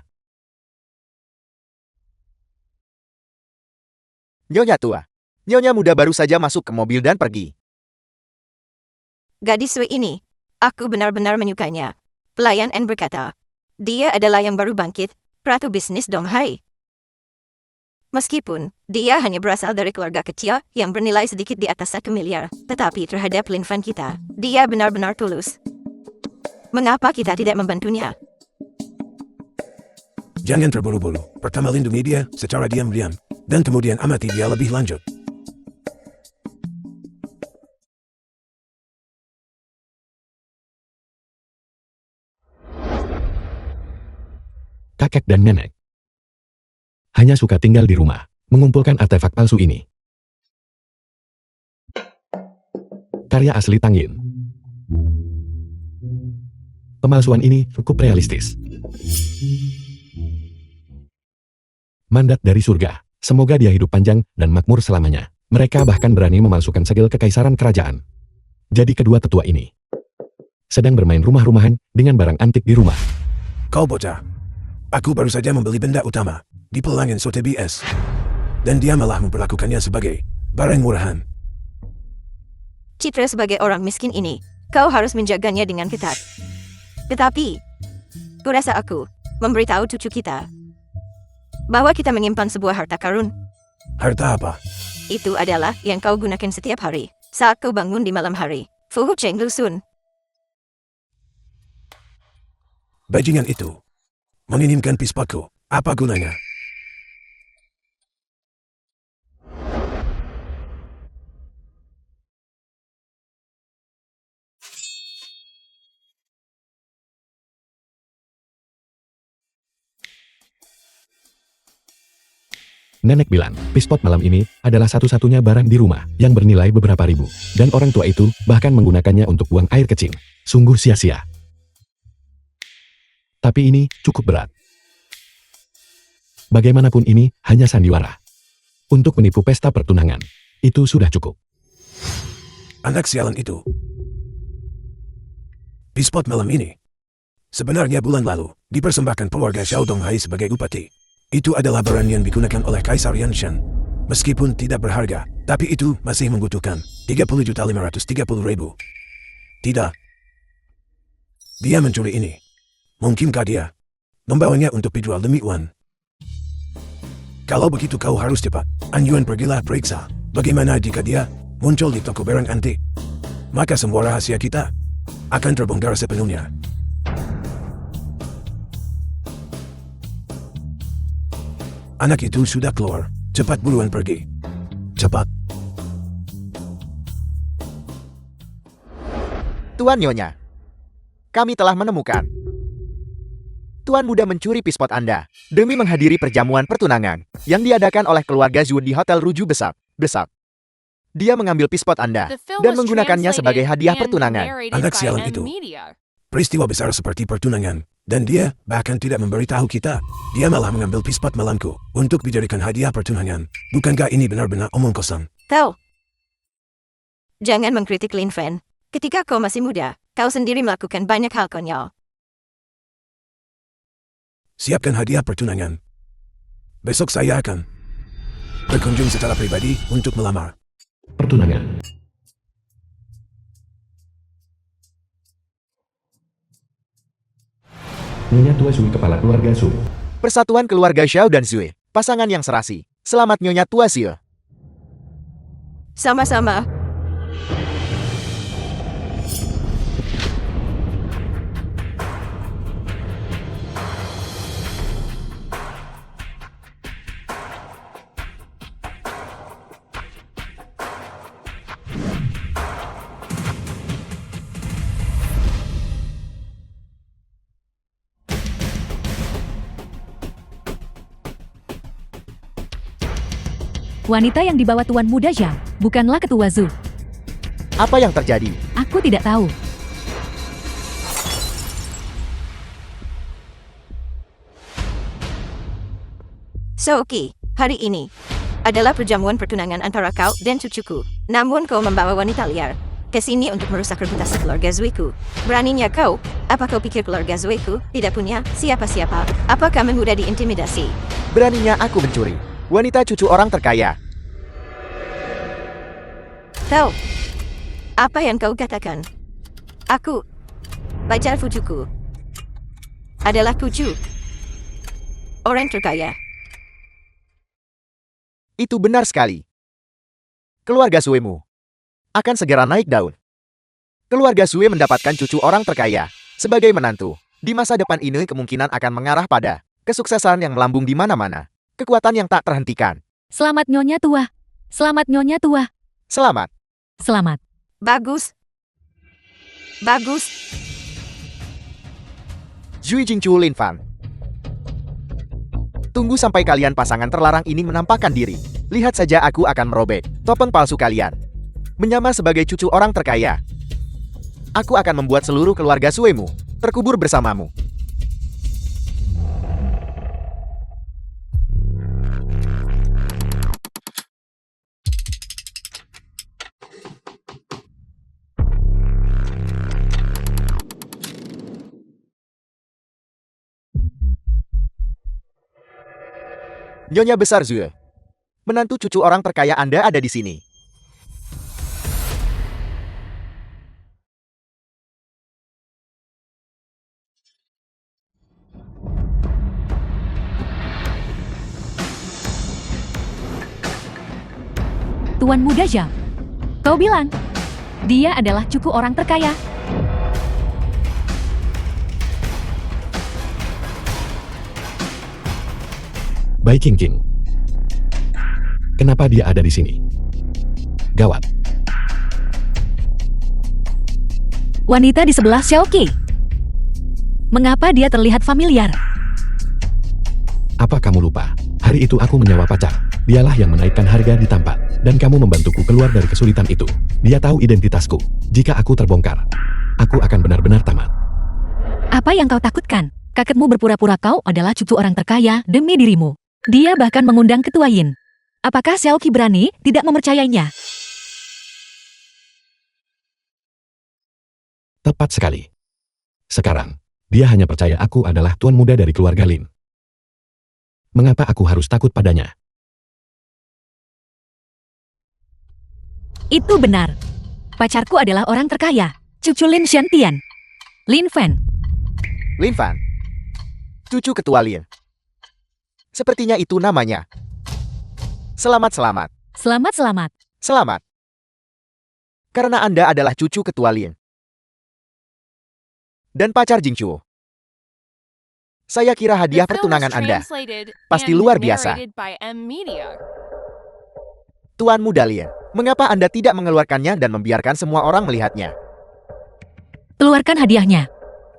Nyonya tua. Nyonya muda baru saja masuk ke mobil dan pergi. Gadis Sui ini, Aku benar-benar menyukainya. Pelayan N berkata, dia adalah yang baru bangkit, ratu bisnis Donghai. Meskipun dia hanya berasal dari keluarga kecil yang bernilai sedikit di atas 1 miliar, tetapi terhadap Lin Fan kita, dia benar-benar tulus. Mengapa kita tidak membantunya? Jangan terburu-buru. Pertama lindungi dia secara diam-diam, dan kemudian amati dia lebih lanjut. Kakek dan nenek hanya suka tinggal di rumah, mengumpulkan artefak palsu ini. Karya asli Tangin. Pemalsuan ini cukup realistis. Mandat dari surga. Semoga dia hidup panjang dan makmur selamanya. Mereka bahkan berani memalsukan segel kekaisaran kerajaan. Jadi kedua tetua ini sedang bermain rumah-rumahan dengan barang antik di rumah. Kau bocah. Aku baru saja membeli benda utama di pelanggan Sotheby's. Dan dia malah memperlakukannya sebagai barang murahan. Citra sebagai orang miskin ini, kau harus menjaganya dengan ketat. Tetapi, kurasa aku memberitahu cucu kita bahwa kita menyimpan sebuah harta karun. Harta apa? Itu adalah yang kau gunakan setiap hari saat kau bangun di malam hari. Fuhu Cheng Lusun. Bajingan itu menginginkan pispatku. Apa gunanya? Nenek bilang, pispot malam ini adalah satu-satunya barang di rumah yang bernilai beberapa ribu. Dan orang tua itu bahkan menggunakannya untuk buang air kecil. Sungguh sia-sia. Tapi ini cukup berat. Bagaimanapun ini hanya sandiwara. Untuk menipu pesta pertunangan, itu sudah cukup. Anak sialan itu. Pispot malam ini. Sebenarnya bulan lalu, dipersembahkan keluarga Xiao Donghai sebagai upati. Itu adalah barang yang digunakan oleh Kaisar Yanshan. Meskipun tidak berharga, tapi itu masih membutuhkan 30.530.000. Tidak. Dia mencuri ini. Mungkinkah dia membawanya untuk dijual demi uang? Kalau begitu kau harus cepat. An Yuan pergilah periksa. Bagaimana jika dia muncul di toko barang antik? Maka semua rahasia kita akan terbongkar sepenuhnya. Anak itu sudah keluar. Cepat buruan pergi. Cepat. Tuan Nyonya, kami telah menemukan. Tuan muda mencuri pispot Anda demi menghadiri perjamuan pertunangan yang diadakan oleh keluarga Zhu di Hotel Ruju Besar. Dia mengambil pispot Anda The film dan was menggunakannya sebagai translated hadiah and pertunangan. narrated Anak by sialan M itu. Media. Peristiwa besar seperti pertunangan. Dan dia bahkan tidak memberitahu kita. Dia malah mengambil pispot malamku untuk dijadikan hadiah pertunangan. Bukankah ini benar-benar omong kosong? Tahu. Jangan mengkritik Lin Fan. Ketika kau masih muda, kau sendiri melakukan banyak hal konyol. Siapkan hadiah pertunangan. Besok saya akan berkunjung secara pribadi untuk melamar. Pertunangan. Nyonya Tua Zui, kepala keluarga Zhu. Persatuan keluarga Xiao dan Zui, pasangan yang serasi. Selamat Nyonya Tua Zui. Sama-sama. Wanita yang dibawa Tuan Muda Zhang bukanlah ketua Zhu. Apa yang terjadi? Aku tidak tahu. Soki, hari ini adalah perjamuan pertunangan antara kau dan cucuku. Namun kau membawa wanita liar ke sini untuk merusak reputasi keluarga Zuiku. Beraninya kau? Apa kau pikir keluarga Zuiku tidak punya siapa-siapa? Apakah mudah diintimidasi? Beraninya aku mencuri wanita cucu orang terkaya. Tahu apa yang kau katakan? Aku Pacar cucuku adalah cucu orang terkaya. Itu benar sekali. Keluarga Suemu akan segera naik daun. Keluarga Sue mendapatkan cucu orang terkaya sebagai menantu. Di masa depan ini kemungkinan akan mengarah pada kesuksesan yang melambung di mana-mana. Kekuatan yang tak terhentikan. Selamat Nyonya Tua. Selamat Nyonya Tua. Selamat. Selamat. Bagus. Bagus. Zhui Jingchu Lin Fan. Tunggu sampai kalian pasangan terlarang ini menampakkan diri. Lihat saja aku akan merobek topeng palsu kalian. Menyamar sebagai cucu orang terkaya. Aku akan membuat seluruh keluarga Suemu terkubur bersamamu. Nyonya Besar Zue. Menantu cucu orang terkaya Anda ada di sini. Tuan Muda Zhao. Kau bilang, dia adalah cucu orang terkaya. Baik King King. Kenapa dia ada di sini? Gawat. Wanita di sebelah Xiaoqi. Mengapa dia terlihat familiar? Apa kamu lupa? Hari itu aku menyewa pacar. Dialah yang menaikkan harga di tempat. Dan kamu membantuku keluar dari kesulitan itu. Dia tahu identitasku. Jika aku terbongkar, aku akan benar-benar tamat. Apa yang kau takutkan? Kakekmu berpura-pura kau adalah cucu orang terkaya demi dirimu. Dia bahkan mengundang ketua Yin. Apakah Xiaoqi berani tidak mempercayainya? Tepat sekali. Sekarang, dia hanya percaya aku adalah tuan muda dari keluarga Lin. Mengapa aku harus takut padanya? Itu benar. Pacarku adalah orang terkaya. Cucu Lin Shantian. Lin Fan. Lin Fan. Cucu ketua Lin. Sepertinya itu namanya. Selamat. Selamat. Selamat. Karena Anda adalah cucu ketua Lin. Dan pacar Jingchu. Saya kira hadiah The film pertunangan was Anda translated pasti and luar biasa. narrated by M Media. Tuan Muda Lin. Mengapa Anda tidak mengeluarkannya dan membiarkan semua orang melihatnya? Keluarkan hadiahnya.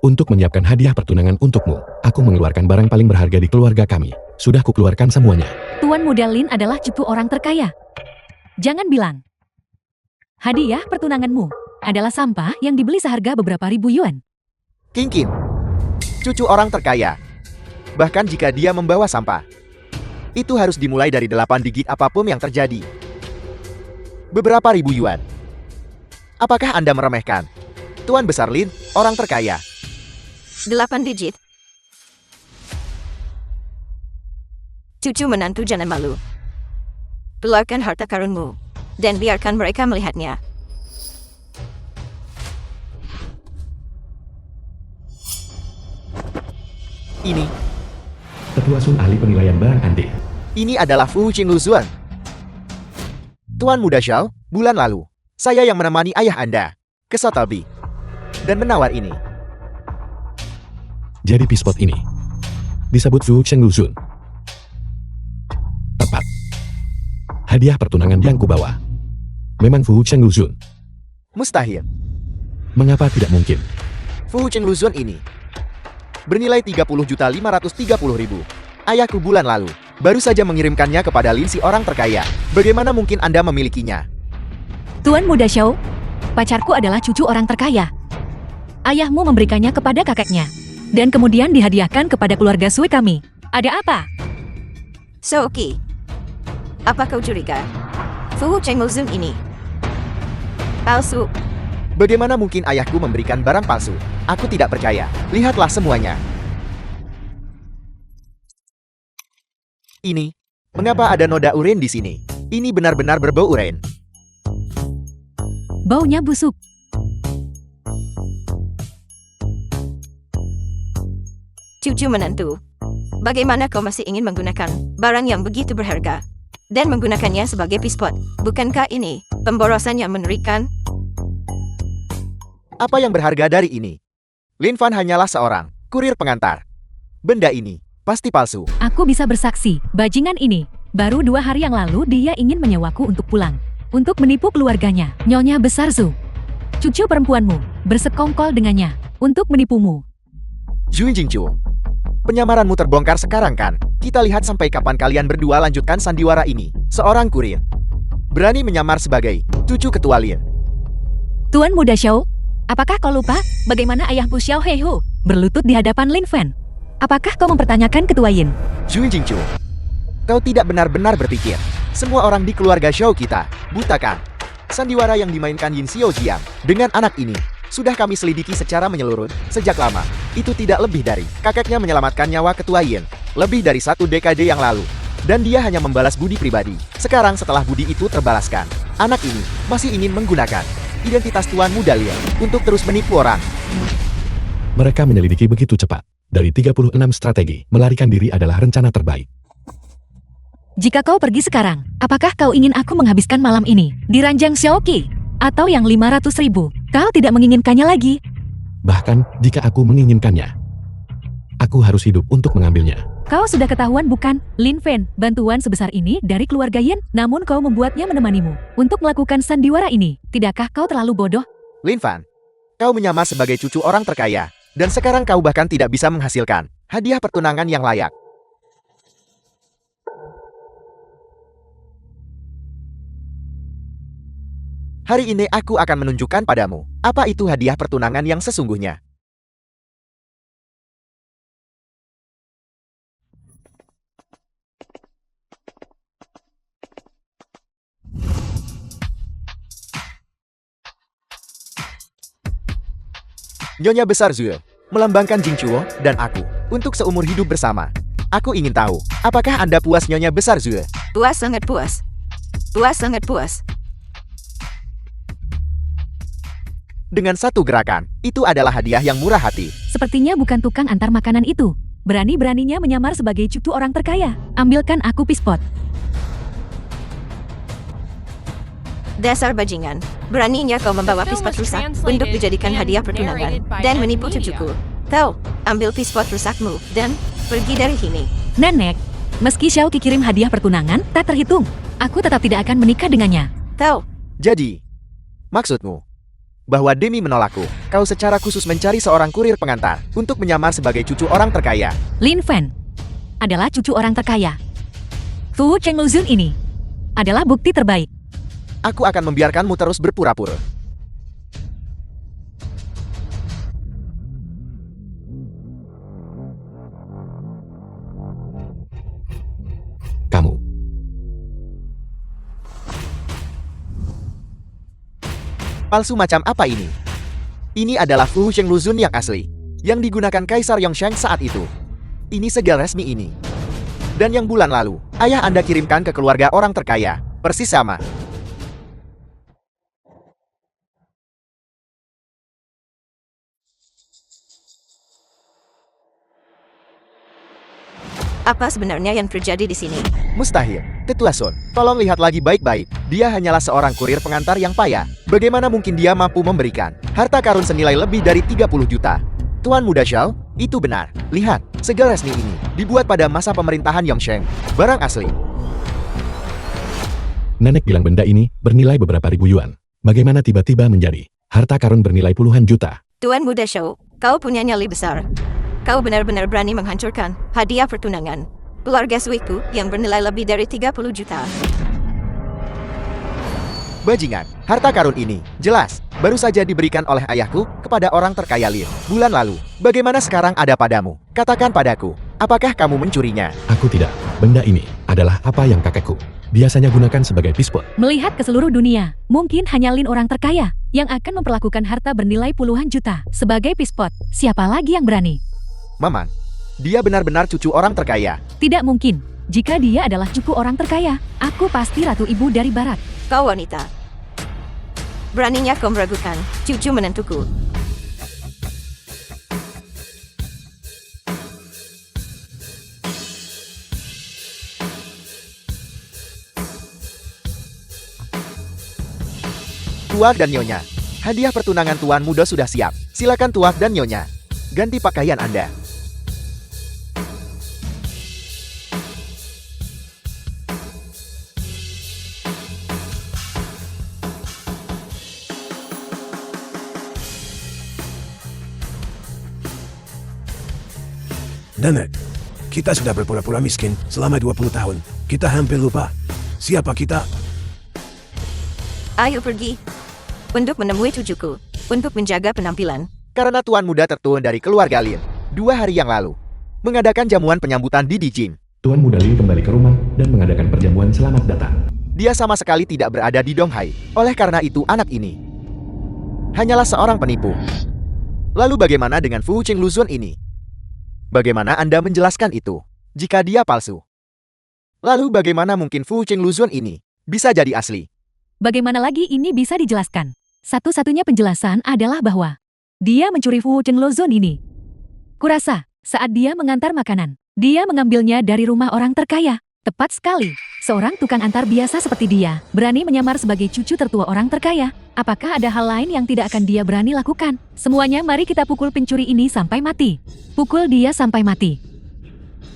Untuk menyiapkan hadiah pertunangan untukmu, aku mengeluarkan barang paling berharga di keluarga kami. Sudah kukeluarkan semuanya. Tuan Muda Lin adalah cucu orang terkaya. Jangan bilang. Hadiah pertunanganmu adalah sampah yang dibeli seharga beberapa ribu yuan. King King. Cucu orang terkaya. Bahkan jika dia membawa sampah. Itu harus dimulai dari 8 digit apapun yang terjadi. Beberapa ribu yuan. Apakah Anda meremehkan? Tuan Besar Lin, orang terkaya. 8 digit. Cucu menantu jangan malu. Keluarkan harta karunmu. Dan biarkan mereka melihatnya. Ini Ketua Sun ahli penilaian barang antik. Ini adalah Fu Qingluzuan. Tuan Muda Xiao, bulan lalu, saya yang menemani ayah Anda ke Sotheby dan menawar ini. Jadi pispot ini disebut Fu Chengluzun. Tepat. Hadiah pertunangan yang kubawa memang Fu Chengluzun. Mustahil. Mengapa tidak mungkin? Fu Qingluzuan ini bernilai 30.530.000. Ayahku bulan lalu baru saja mengirimkannya kepada Lin si orang terkaya. Bagaimana mungkin Anda memilikinya? Tuan Muda Xiao, pacarku adalah cucu orang terkaya. Ayahmu memberikannya kepada kakeknya. Dan kemudian dihadiahkan kepada keluarga Sui kami. Ada apa? Xiaoqi, apa kau curiga? Fu Chengluzun ini palsu. Bagaimana mungkin ayahku memberikan barang palsu? Aku tidak percaya. Lihatlah semuanya. Ini, mengapa ada noda urin di sini? Ini benar-benar berbau urin. Baunya busuk. cucu menantu. Bagaimana kau masih ingin menggunakan barang yang begitu berharga dan menggunakannya sebagai pispot? Bukankah ini pemborosan yang mengerikan? Apa yang berharga dari ini? Lin Fan hanyalah seorang kurir pengantar. Benda ini pasti palsu. Aku bisa bersaksi, bajingan ini. Baru 2 hari yang lalu dia ingin menyewaku untuk pulang. Untuk menipu keluarganya, Nyonya Besar Zhu. Cucu perempuanmu bersekongkol dengannya untuk menipumu. Zhu Jingchu, penyamaranmu terbongkar sekarang kan? Kita lihat sampai kapan kalian berdua lanjutkan sandiwara ini. Seorang kurir berani menyamar sebagai cucu ketua Lin. Tuan Muda Xiao, apakah kau lupa bagaimana ayahmu Xiao Heihu berlutut di hadapan Lin Fan? Apakah kau mempertanyakan ketua Yin? Zhu Jingchu, kau tidak benar-benar berpikir semua orang di keluarga Xiao kita buta kan? Sandiwara yang dimainkan Yin Xiaojiang dengan anak ini sudah kami selidiki secara menyeluruh sejak lama. Itu tidak lebih dari kakeknya menyelamatkan nyawa ketua Yin lebih dari 1 dekade yang lalu. Dan dia hanya membalas budi pribadi. Sekarang setelah budi itu terbalaskan, anak ini masih ingin menggunakan identitas Tuan Muda Lin untuk terus menipu orang. Mereka menyelidiki begitu cepat. Dari 36 strategi, melarikan diri adalah rencana terbaik. Jika kau pergi sekarang, apakah kau ingin aku menghabiskan malam ini di ranjang Xiaoqi? Atau yang 500.000? Kau tidak menginginkannya lagi. Bahkan, jika aku menginginkannya, aku harus hidup untuk mengambilnya. Kau sudah ketahuan bukan, Lin Fan, bantuan sebesar ini dari keluarga Yin, namun kau membuatnya menemanimu untuk melakukan sandiwara ini. Tidakkah kau terlalu bodoh? Lin Fan, kau menyamar sebagai cucu orang terkaya, dan sekarang kau bahkan tidak bisa menghasilkan hadiah pertunangan yang layak. Hari ini aku akan menunjukkan padamu apa itu hadiah pertunangan yang sesungguhnya. Nyonya Besar Zhu melambangkan Jingchuo dan aku untuk seumur hidup bersama. Aku ingin tahu, apakah Anda puas Nyonya Besar Zhu? Puas, sangat puas. Puas, sangat puas. Dengan satu gerakan, itu adalah hadiah yang murah hati. Sepertinya bukan tukang antar makanan itu. Berani-beraninya menyamar sebagai cucu orang terkaya. Ambilkan aku pispot. Dasar bajingan. Beraninya kau membawa pispot rusak untuk dijadikan hadiah pertunangan dan menipu cucuku. Tahu, ambil pispot rusakmu dan pergi dari sini. Nenek, meski Xiao kirim hadiah pertunangan, tak terhitung. Aku tetap tidak akan menikah dengannya. Tahu. Jadi, maksudmu bahwa demi menolakku, kau secara khusus mencari seorang kurir pengantar untuk menyamar sebagai cucu orang terkaya. Lin Fan adalah cucu orang terkaya. Fu Chengluzun ini adalah bukti terbaik. Aku akan membiarkanmu terus berpura-pura. Kamu. Palsu macam apa ini? Ini adalah Fu Chengluzun yang asli, yang digunakan Kaisar Yongsheng saat itu. Ini segel resmi ini. Dan yang bulan lalu, ayah Anda kirimkan ke keluarga orang terkaya, persis sama. Apa sebenarnya yang terjadi di sini? Mustahil. Tetua Sun, tolong lihat lagi baik-baik. Dia hanyalah seorang kurir pengantar yang payah. Bagaimana mungkin dia mampu memberikan harta karun senilai lebih dari 30 juta? Tuan Muda Xiao, itu benar. Lihat, segel resmi ini dibuat pada masa pemerintahan Yongsheng. Barang asli. Nenek bilang benda ini bernilai beberapa ribu yuan. Bagaimana tiba-tiba menjadi harta karun bernilai puluhan juta? Tuan Muda Xiao, kau punya nyali besar. Kau benar-benar berani menghancurkan hadiah pertunangan keluarga suiku yang bernilai lebih dari 30 juta. Bajingan, harta karun ini, jelas, baru saja diberikan oleh ayahku kepada orang terkaya Lin bulan lalu. Bagaimana sekarang ada padamu? Katakan padaku, apakah kamu mencurinya? Aku tidak. Benda ini adalah apa yang kakekku biasanya gunakan sebagai pispot. Melihat ke seluruh dunia, mungkin hanya Lin orang terkaya yang akan memperlakukan harta bernilai puluhan juta sebagai pispot. Siapa lagi yang berani? Maman, dia benar-benar cucu orang terkaya. Tidak mungkin. Jika dia adalah cucu orang terkaya, aku pasti ratu ibu dari barat. Kau wanita. Beraninya kau meragukan cucu menantuku. Tuan dan Nyonya, hadiah pertunangan Tuan Muda sudah siap. Silakan Tuan dan Nyonya, ganti pakaian Anda. Nenek, kita sudah berpura-pura miskin selama 20 tahun. Kita hampir lupa siapa kita. Ayo pergi. Untuk menemui cucuku. Untuk menjaga penampilan. Karena Tuan Muda terturun dari keluarga Lin 2 hari yang lalu, mengadakan jamuan penyambutan di Dijing. Tuan Muda Lin kembali ke rumah dan mengadakan perjamuan selamat datang. Dia sama sekali tidak berada di Donghai. Oleh karena itu anak ini hanyalah seorang penipu. Lalu bagaimana dengan Fu Cheng Luzun ini? Bagaimana Anda menjelaskan itu jika dia palsu? Lalu bagaimana mungkin Fu Cheng Luzun ini bisa jadi asli? Bagaimana lagi ini bisa dijelaskan? Satu-satunya penjelasan adalah bahwa dia mencuri Fu Cheng Lozon ini. Kurasa, saat dia mengantar makanan, dia mengambilnya dari rumah orang terkaya. Tepat sekali, seorang tukang antar biasa seperti dia berani menyamar sebagai cucu tertua orang terkaya. Apakah ada hal lain yang tidak akan dia berani lakukan? Semuanya mari kita pukul pencuri ini sampai mati. Pukul dia sampai mati.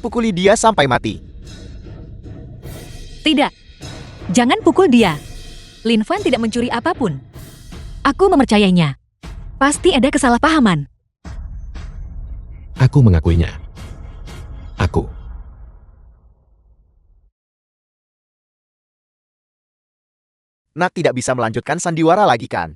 Pukuli dia sampai mati. Tidak. Jangan pukul dia. Lin Fan tidak mencuri apapun. Aku mempercayainya. Pasti ada kesalahpahaman. Aku mengakuinya. Aku. Nak tidak bisa melanjutkan sandiwara lagi kan?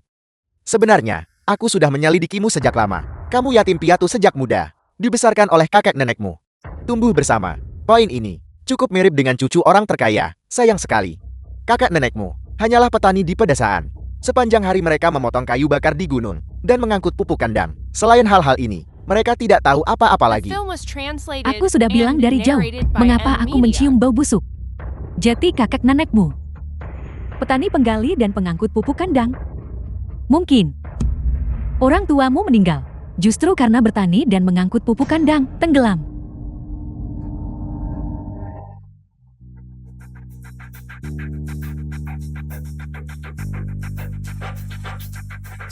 Sebenarnya, aku sudah menyelidikimu sejak lama. Kamu yatim piatu sejak muda. Dibesarkan oleh kakek nenekmu. Tumbuh bersama. Poin ini cukup mirip dengan cucu orang terkaya. Sayang sekali. Kakek nenekmu hanyalah petani di pedesaan. Sepanjang hari mereka memotong kayu bakar di gunung dan mengangkut pupuk kandang. Selain hal-hal ini, mereka tidak tahu apa-apa lagi. Aku sudah bilang dari jauh, mengapa aku mencium bau busuk? Jati kakek nenekmu. Petani penggali dan pengangkut pupuk kandang. Mungkin orang tuamu meninggal justru karena bertani dan mengangkut pupuk kandang tenggelam.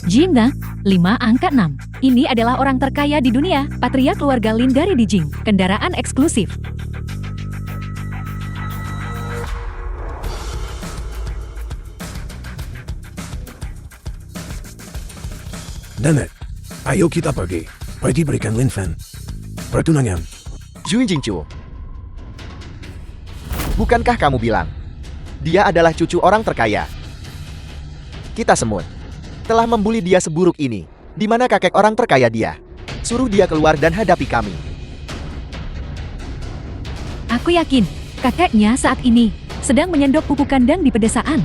Jingga, 5 angka 6. Ini adalah orang terkaya di dunia, patria keluarga Lin dari Dijing, kendaraan eksklusif. Nenek, ayo kita pergi. Pergi berikan Lin Fan pertunangan. Jun Jingchu. Bukankah kamu bilang dia adalah cucu orang terkaya? Kita semut telah membuli dia seburuk ini. Di mana kakek orang terkaya dia? Suruh dia keluar dan hadapi kami. Aku yakin kakeknya saat ini sedang menyendok pupuk kandang di pedesaan.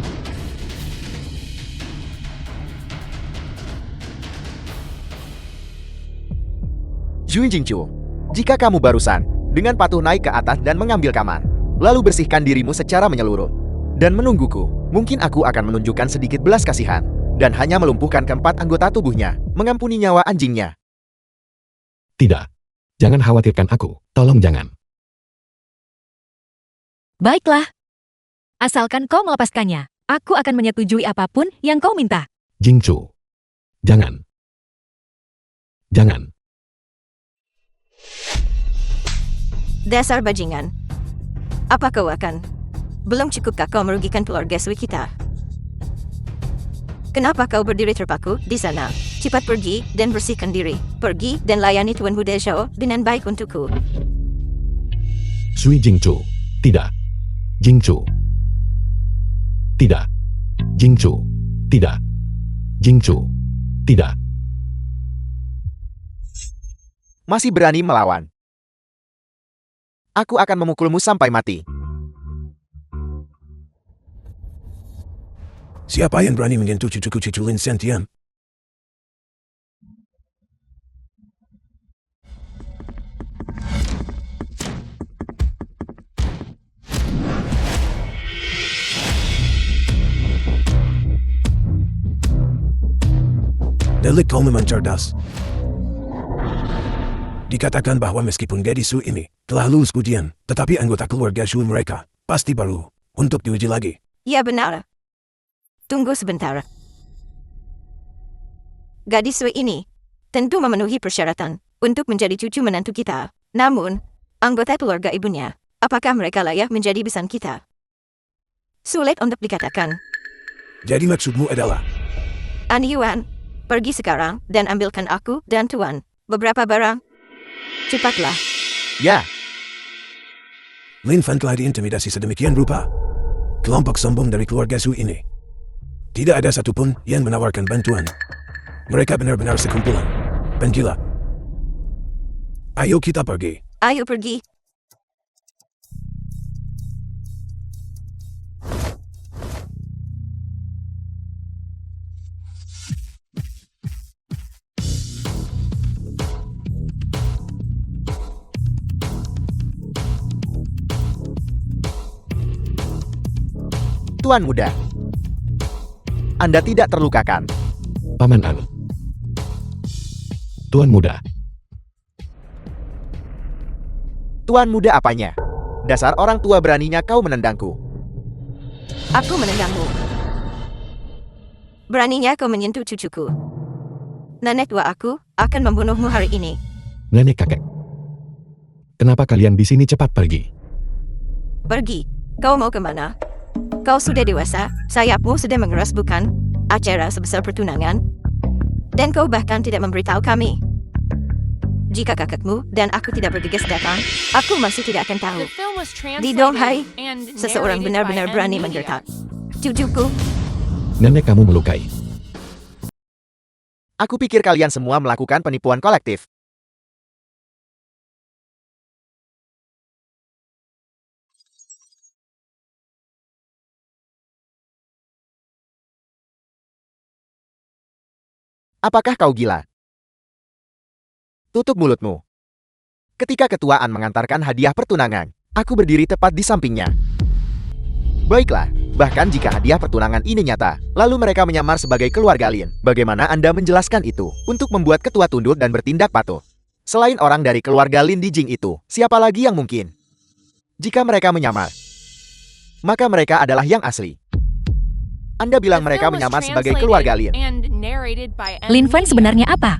Jun Jingchu, jika kamu barusan dengan patuh naik ke atas dan mengambil kamar, lalu bersihkan dirimu secara menyeluruh, dan menungguku, mungkin aku akan menunjukkan sedikit belas kasihan, dan hanya melumpuhkan keempat anggota tubuhnya, mengampuni nyawa anjingnya. Tidak. Jangan khawatirkan aku. Tolong jangan. Baiklah. Asalkan kau melepaskannya, aku akan menyetujui apapun yang kau minta. Jingchu. Jangan. Jangan. Dasar bajingan. Apa kau akan? Belum cukupkah kau merugikan keluarga Sui kita? Kenapa kau berdiri terpaku di sana? Cepat pergi dan bersihkan diri. Pergi dan layani Tuan Muda Zhao dengan baik untukku. Sui Jingchu. Tidak. Jingchu. Tidak. Jingchu. Tidak. Jingchu. Tidak. Masih berani melawan? Aku akan memukulmu sampai mati. Siapa yang berani menyentuh cucu-cucu Lin Sentian? Delik kau memang cerdas. Dikatakan bahwa meskipun gadis Su ini telah lulus ujian, tetapi anggota keluarga Su mereka pasti baru untuk diuji lagi. Ya benar. Tunggu sebentar. Gadis Sui ini tentu memenuhi persyaratan untuk menjadi cucu menantu kita. Namun, anggota keluarga ibunya, apakah mereka layak menjadi besan kita? Sulit untuk dikatakan. Jadi maksudmu adalah, An Yuan, pergi sekarang dan ambilkan aku dan Tuan beberapa barang. Cepatlah. Ya, Lin Fan telah diintimidasi sedemikian rupa. Kelompok sombong dari keluarga Su ini. Tidak ada satupun yang menawarkan bantuan. Mereka benar-benar sekumpulan penggila. Ayo kita pergi. Ayo pergi. Tuan Muda. Anda tidak terlukakan. Paman An. Tuan muda, Tuan Muda apanya? Dasar orang tua beraninya kau menendangku. Aku menendangmu. Beraninya kau menyentuh cucuku. Nenek tua aku akan membunuhmu hari ini. nenek kakek. Kenapa kalian di sini cepat pergi? Pergi. Kau mau kemana? Kau sudah dewasa, sayapmu sudah mengeras bukan? Acara sebesar pertunangan. Dan kau bahkan tidak memberitahu kami. Jika kakakmu dan aku tidak bergegas datang, aku masih tidak akan tahu. The film was Di translated Donghai, and seseorang narrated benar-benar by berani M menggertak. Media. Cucuku, Nenek kamu melukai. Aku pikir kalian semua melakukan penipuan kolektif. Apakah kau gila? Tutup mulutmu. Ketika ketuaan mengantarkan hadiah pertunangan, aku berdiri tepat di sampingnya. Baiklah, bahkan jika hadiah pertunangan ini nyata, lalu mereka menyamar sebagai keluarga Lin. Bagaimana Anda menjelaskan itu untuk membuat ketua tunduk dan bertindak patuh? Selain orang dari keluarga Lin Dijing itu, siapa lagi yang mungkin? Jika mereka menyamar, maka mereka adalah yang asli. Anda bilang The mereka film was menyamar sebagai translated keluarga Lin. and narrated by M Lin Fan Media. sebenarnya apa?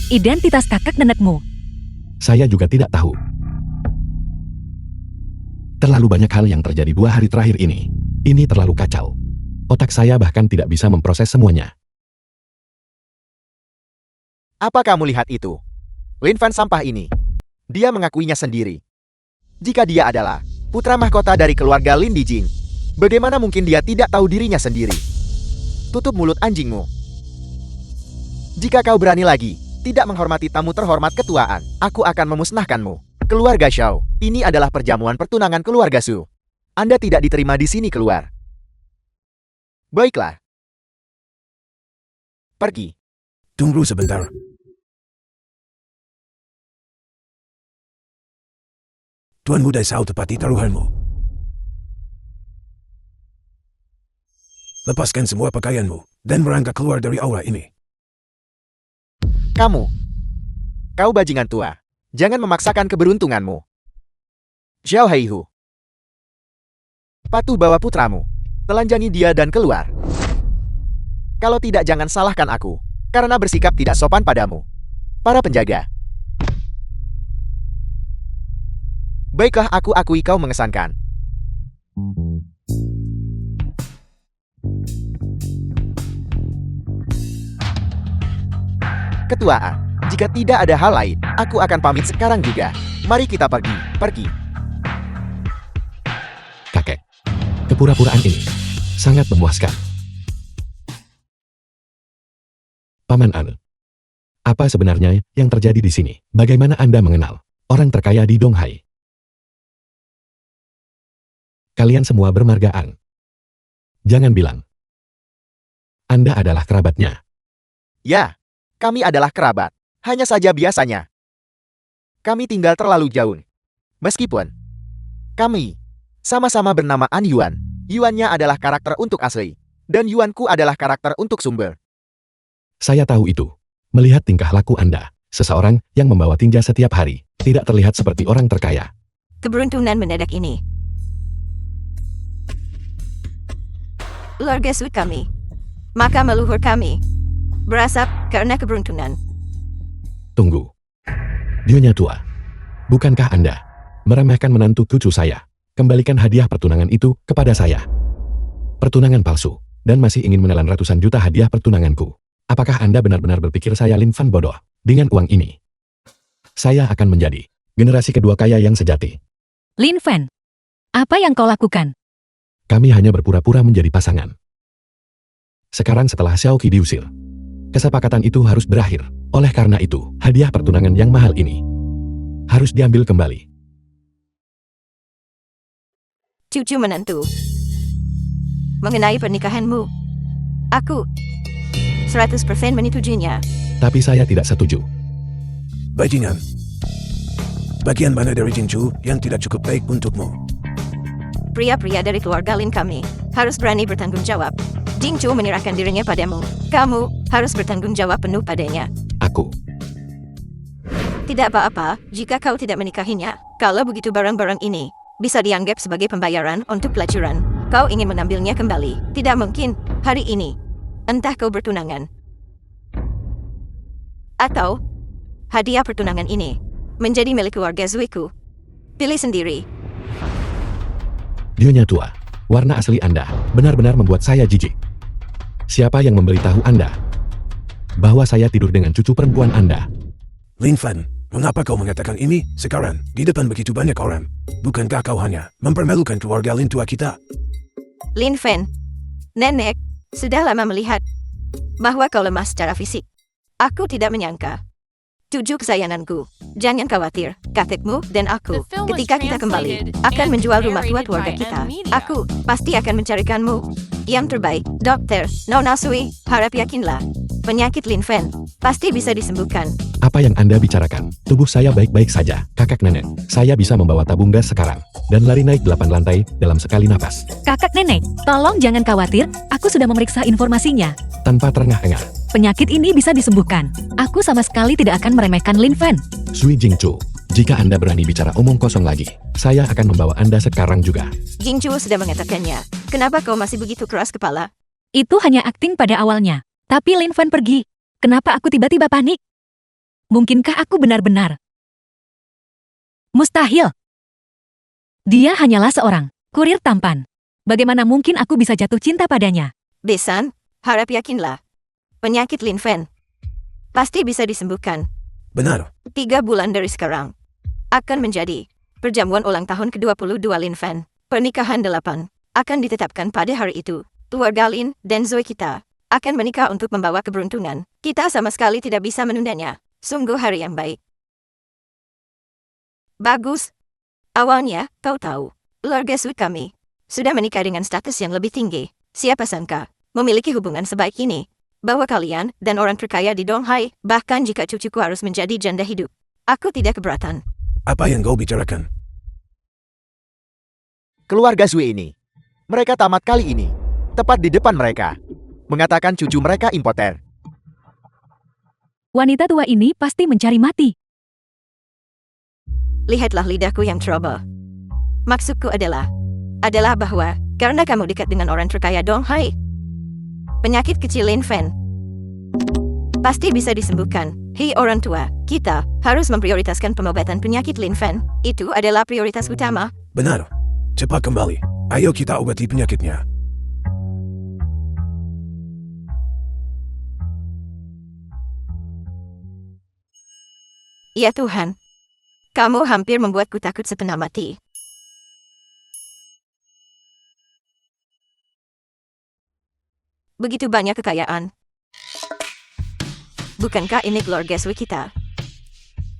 Identitas kakak nenekmu. Saya juga tidak tahu. Terlalu banyak hal yang terjadi 2 hari terakhir ini. Ini terlalu kacau. Otak saya bahkan tidak bisa memproses semuanya. Apa kamu lihat itu? Lin Fan sampah ini. Dia mengakuinya sendiri. Jika dia adalah putra mahkota dari keluarga Lin Dijing, bagaimana mungkin dia tidak tahu dirinya sendiri? Tutup mulut anjingmu. Jika kau berani lagi, tidak menghormati tamu terhormat ketuaan, aku akan memusnahkanmu. Keluarga Xiao, ini adalah perjamuan pertunangan keluarga Su. Anda tidak diterima di sini, keluar. Baiklah. Pergi. Tunggu sebentar. Tuan Muda Sao tepati taruhanmu. Lepaskan semua pakaianmu dan merangkak keluar dari aula ini. Kamu. Kau bajingan tua. Jangan memaksakan keberuntunganmu. Xiao Heihu. Patuh bawa putramu. Telanjangi dia dan keluar. Kalau tidak jangan salahkan aku. Karena bersikap tidak sopan padamu. Para penjaga. Baiklah, aku akui kau mengesankan. Ketuaan. Jika tidak ada hal lain, aku akan pamit sekarang juga. Mari kita pergi. Pergi. Kakek. Kepura-puraan ini sangat memuaskan. Paman An. Apa sebenarnya yang terjadi di sini? Bagaimana Anda mengenal orang terkaya di Donghai? Kalian semua bermargaan. Jangan bilang Anda adalah kerabatnya. Ya, kami adalah kerabat. Hanya saja biasanya kami tinggal terlalu jauh. Meskipun kami sama-sama bernama An Yuan. Yuannya adalah karakter untuk asli. Dan Yuanku adalah karakter untuk sumber. Saya tahu itu. Melihat tingkah laku Anda, seseorang yang membawa tinja setiap hari, tidak terlihat seperti orang terkaya. keberuntungan mendadak ini. Keluarga Su kami. Maka leluhur kami berasap karena keberuntungan. Tunggu. Nyonya tua. Bukankah Anda meremehkan menantu cucu saya? Kembalikan hadiah pertunangan itu kepada saya. Pertunangan palsu, dan masih ingin menelan ratusan juta hadiah pertunanganku. Apakah Anda benar-benar berpikir saya Lin Fan bodoh? Dengan uang ini, saya akan menjadi generasi kedua kaya yang sejati. Lin Fan, apa yang kau lakukan? Kami hanya berpura-pura menjadi pasangan. Sekarang setelah Xiaoqi diusir, kesepakatan itu harus berakhir. Oleh karena itu, hadiah pertunangan yang mahal ini harus diambil kembali. Cucu menantu. Mengenai pernikahanmu, aku 100% menyetujuinya. Tapi saya tidak setuju. Bajingan. Bagian mana dari Jinju yang tidak cukup baik untukmu? Pria-pria dari keluarga Lin kami harus berani bertanggung jawab. Jingchu menyerahkan dirinya padamu. Kamu harus bertanggung jawab penuh padanya. Aku. Tidak apa-apa jika kau tidak menikahinya. Kalau begitu barang-barang ini bisa dianggap sebagai pembayaran untuk pelacuran. Kau ingin mengambilnya kembali. Tidak mungkin hari ini. Entah kau bertunangan atau hadiah pertunangan ini menjadi milik keluarga Zuiku. Pilih sendiri. Nyonya tua, warna asli Anda benar-benar membuat saya jijik. Siapa yang memberitahu Anda bahwa saya tidur dengan cucu perempuan Anda? Lin Fan, mengapa kau mengatakan ini sekarang di depan begitu banyak orang? Bukankah kau hanya mempermalukan keluarga Lin tua kita? Lin Fan, nenek sudah lama melihat bahwa kau lemah secara fisik. Aku tidak menyangka. Cucu kesayanganku, jangan khawatir, kakekmu dan aku, The film was ketika kita kembali, translated akan and menjual rumah tua narrated keluarga by kita. Media. Aku pasti akan mencarikanmu yang terbaik. Dokter, Nona Sui, harap yakinlah, penyakit Lin Fan pasti bisa disembuhkan. Apa yang Anda bicarakan? Tubuh saya baik-baik saja, kakak nenek. Saya bisa membawa tabung gas sekarang dan lari naik 8 lantai dalam sekali napas. Kakak nenek, tolong jangan khawatir, aku sudah memeriksa informasinya. Tanpa terengah-engah. Penyakit ini bisa disembuhkan. Aku sama sekali tidak akan meremehkan Lin Fan. Sui Jingchu, jika Anda berani bicara omong kosong lagi, saya akan membawa Anda sekarang juga. Jingchu sudah mengatakannya. Kenapa kau masih begitu keras kepala? Itu hanya akting pada awalnya. Tapi Lin Fan pergi. Kenapa aku tiba-tiba panik? Mungkinkah aku benar-benar? Mustahil. Dia hanyalah seorang kurir tampan. Bagaimana mungkin aku bisa jatuh cinta padanya? Besan, harap yakinlah. Penyakit Lin Fan pasti bisa disembuhkan. Benar. 3 bulan dari sekarang akan menjadi perjamuan ulang tahun ke-22 Lin Fan. Pernikahan 8 akan ditetapkan pada hari itu. Keluarga Lin dan Zoe kita akan menikah untuk membawa keberuntungan. Kita sama sekali tidak bisa menundanya. Sungguh hari yang baik. Bagus. Awalnya, kau tahu, keluarga Sui kami sudah menikah dengan status yang lebih tinggi. Siapa sangka memiliki hubungan sebaik ini? Bahwa kalian dan orang terkaya di Donghai, bahkan jika cucuku harus menjadi janda hidup. Aku tidak keberatan. Apa yang kau bicarakan? Keluarga Sui ini. Mereka tamat kali ini. Tepat di depan mereka. Mengatakan cucu mereka impoter. Wanita tua ini pasti mencari mati. Lihatlah lidahku yang trouble. Maksudku adalah bahwa karena kamu dekat dengan orang terkaya Donghai, penyakit kecil Lin Fan pasti bisa disembuhkan. Hei orang tua, kita harus memprioritaskan pengobatan penyakit Lin Fan. Itu adalah prioritas utama. Benar. Cepat kembali. Ayo kita obati penyakitnya. Ya Tuhan, kamu hampir membuatku takut setengah mati. Begitu banyak kekayaan. Bukankah ini keluarga Sui kita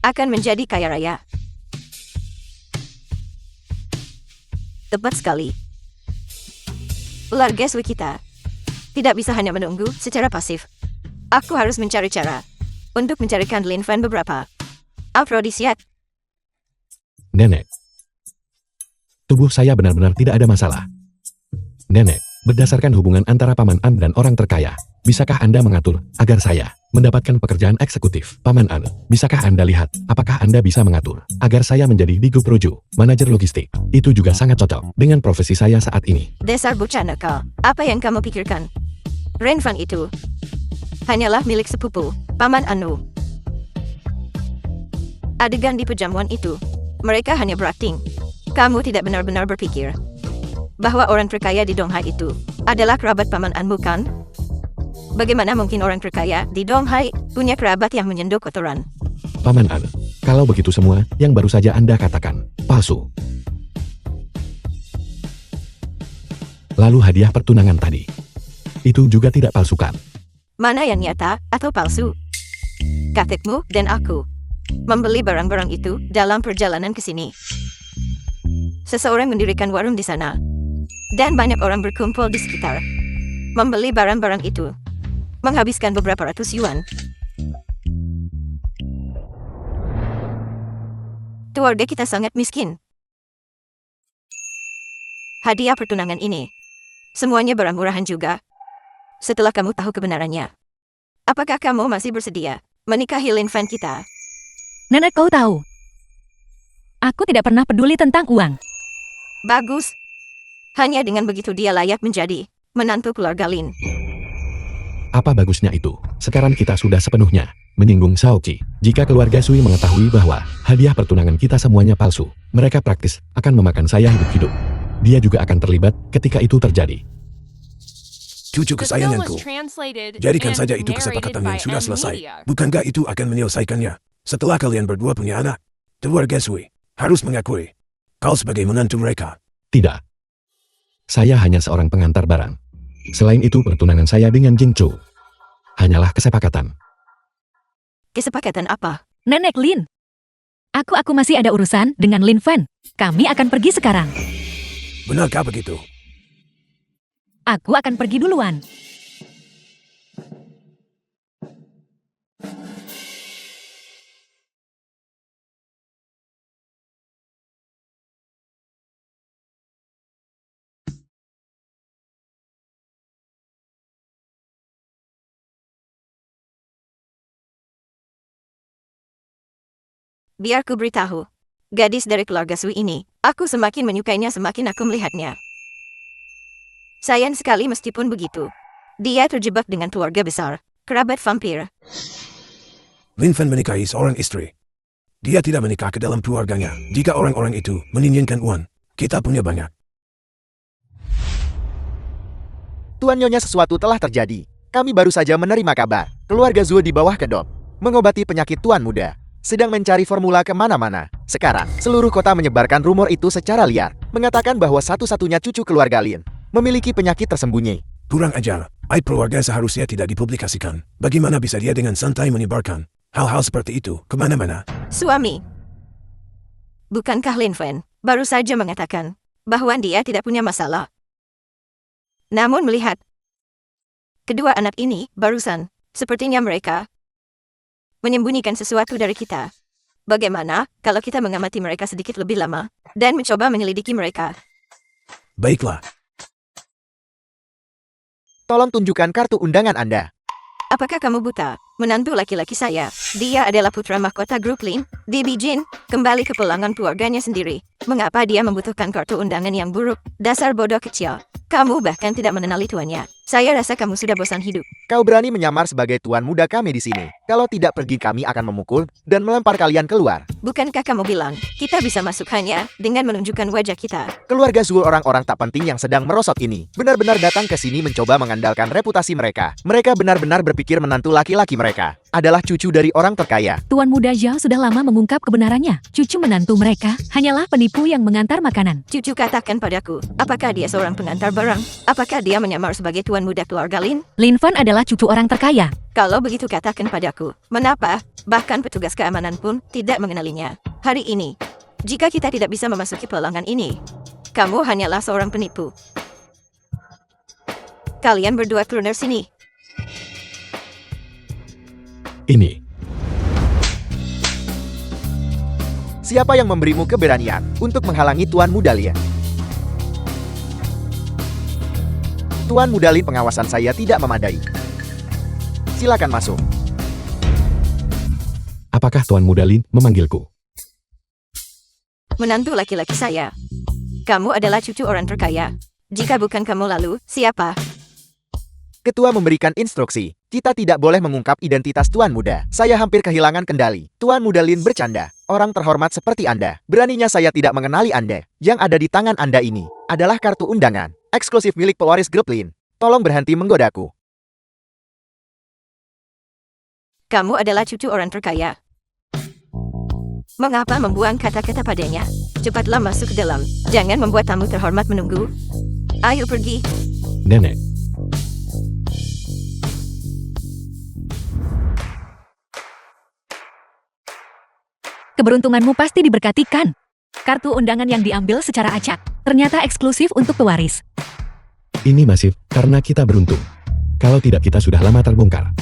akan menjadi kaya raya? Tepat sekali. Keluarga Sui kita tidak bisa hanya menunggu secara pasif. Aku harus mencari cara untuk mencarikan Lin Fan beberapa afrodisiak. Nenek. Tubuh saya benar-benar tidak ada masalah. Nenek, berdasarkan hubungan antara Paman An dan orang terkaya, bisakah Anda mengatur agar saya mendapatkan pekerjaan eksekutif? Paman An, bisakah Anda lihat apakah Anda bisa mengatur agar saya menjadi Digu Proju, manajer logistik? Itu juga sangat cocok dengan profesi saya saat ini. Dasar bocah nakal, apa yang kamu pikirkan? Ren Fan itu hanyalah milik sepupu, Paman Anu. Adegan di perjamuan itu, mereka hanya berakting. Kamu tidak benar-benar berpikir bahwa orang terkaya di Donghai itu adalah kerabat Paman Anmu, kan? Bagaimana mungkin orang terkaya di Donghai punya kerabat yang menyentuh kotoran? Paman An, kalau begitu semua yang baru saja Anda katakan palsu. Lalu hadiah pertunangan tadi, itu juga tidak palsu, kan? Mana yang nyata atau palsu? Kakekmu dan aku membeli barang-barang itu dalam perjalanan ke sini. Seseorang mendirikan warung di sana, dan banyak orang berkumpul di sekitar. Membeli barang-barang itu menghabiskan beberapa ratus yuan. Keluarga kita sangat miskin. Hadiah pertunangan ini semuanya barang murahan juga. Setelah kamu tahu kebenarannya, apakah kamu masih bersedia menikahi Lin Fan kita? Nenek, kau tahu, aku tidak pernah peduli tentang uang. Bagus. Hanya dengan begitu dia layak menjadi menantu keluarga Lin. Apa bagusnya itu? Sekarang kita sudah sepenuhnya menyinggung Shaoqi. Jika keluarga Sui mengetahui bahwa hadiah pertunangan kita semuanya palsu, mereka praktis akan memakan saya hidup-hidup. Dia juga akan terlibat ketika itu terjadi. Cucu The film was kesayanganku, translated jadikan and saja itu narrated kesepakatan by yang sudah N selesai. Media. Bukankah itu akan menyelesaikannya? Setelah kalian berdua punya anak, keluarga Sui harus mengakui kau sebagai menantu mereka. Tidak. Saya hanya seorang pengantar barang. Selain itu, pertunangan saya dengan Jing Chou hanyalah kesepakatan. Kesepakatan apa? Nenek Lin, aku masih ada urusan dengan Lin Fan. Kami akan pergi sekarang. Benarkah begitu? Aku akan pergi duluan. Biar ku beritahu, gadis dari keluarga Sui ini, aku semakin menyukainya semakin aku melihatnya. Sayang sekali meskipun begitu, dia terjebak dengan keluarga besar, kerabat vampir. Lin Fan menikahi seorang istri. Dia tidak menikah ke dalam keluarganya. Jika orang-orang itu menginginkan uang, kita punya banyak. Tuan Nyonya, sesuatu telah terjadi. Kami baru saja menerima kabar. Keluarga Zuo di bawah kedok mengobati penyakit Tuan Muda. Sedang mencari formula kemana-mana. Sekarang, seluruh kota menyebarkan rumor itu secara liar. Mengatakan bahwa satu-satunya cucu keluarga Lin memiliki penyakit tersembunyi. Kurang ajar. Aib keluarga seharusnya tidak dipublikasikan. Bagaimana bisa dia dengan santai menyebarkan hal-hal seperti itu kemana-mana? Suami, bukankah Lin Fan baru saja mengatakan bahwa dia tidak punya masalah? Namun melihat kedua anak ini barusan, sepertinya mereka menyembunyikan sesuatu dari kita. Bagaimana kalau kita mengamati mereka sedikit lebih lama dan mencoba menyelidiki mereka? Baiklah. Tolong tunjukkan kartu undangan Anda. Apakah kamu buta? Menantu laki-laki saya, dia adalah putra mahkota grup Lin, di Beijing, kembali ke pulangan keluarganya sendiri. Mengapa dia membutuhkan kartu undangan yang buruk? Dasar bodoh kecil. Kamu bahkan tidak mengenali tuannya. Saya rasa kamu sudah bosan hidup. Kau berani menyamar sebagai tuan muda kami di sini. Kalau tidak pergi, kami akan memukul dan melempar kalian keluar. Bukankah kamu bilang, kita bisa masuk hanya dengan menunjukkan wajah kita? Keluarga Zuo, orang-orang tak penting yang sedang merosot ini, benar-benar datang ke sini mencoba mengandalkan reputasi mereka. Mereka benar-benar berpikir menantu laki-laki mereka adalah cucu dari orang terkaya. Tuan Muda Zhao sudah lama mengungkap kebenarannya. Cucu menantu mereka hanyalah penipu yang mengantar makanan. Cucu katakan padaku, apakah dia seorang pengantar barang? Apakah dia menyamar sebagai tuan muda keluarga Lin? Lin Fan adalah cucu orang terkaya. Kalau begitu katakan padaku, mengapa? Bahkan petugas keamanan pun tidak mengenalinya. Hari ini, jika kita tidak bisa memasuki pelanggan ini, kamu hanyalah seorang penipu. Kalian berdua keluar sini. Ini, Siapa yang memberimu keberanian untuk menghalangi Tuan Muda Lin? Tuan Muda Lin, pengawasan saya tidak memadai. Silakan masuk. apakah Tuan Muda Lin memanggilku? Menantu laki-laki saya. Kamu adalah cucu orang terkaya. Jika bukan kamu lalu, siapa? Ketua memberikan instruksi. Kita tidak boleh mengungkap identitas Tuan Muda. Saya hampir kehilangan kendali. Tuan Muda Lin bercanda. Orang terhormat seperti Anda. Beraninya saya tidak mengenali Anda. Yang ada di tangan Anda ini adalah kartu undangan eksklusif milik pewaris grup Lin. Tolong berhenti menggodaku. Kamu adalah cucu orang terkaya. Mengapa membuang kata-kata padanya? Cepatlah masuk ke dalam. Jangan membuat tamu terhormat menunggu. Ayo pergi. Nenek, Keberuntunganmu pasti diberkatikan. Kartu undangan yang diambil secara acak ternyata eksklusif untuk pewaris. ini masif karena kita beruntung. Kalau tidak kita sudah lama terbongkar.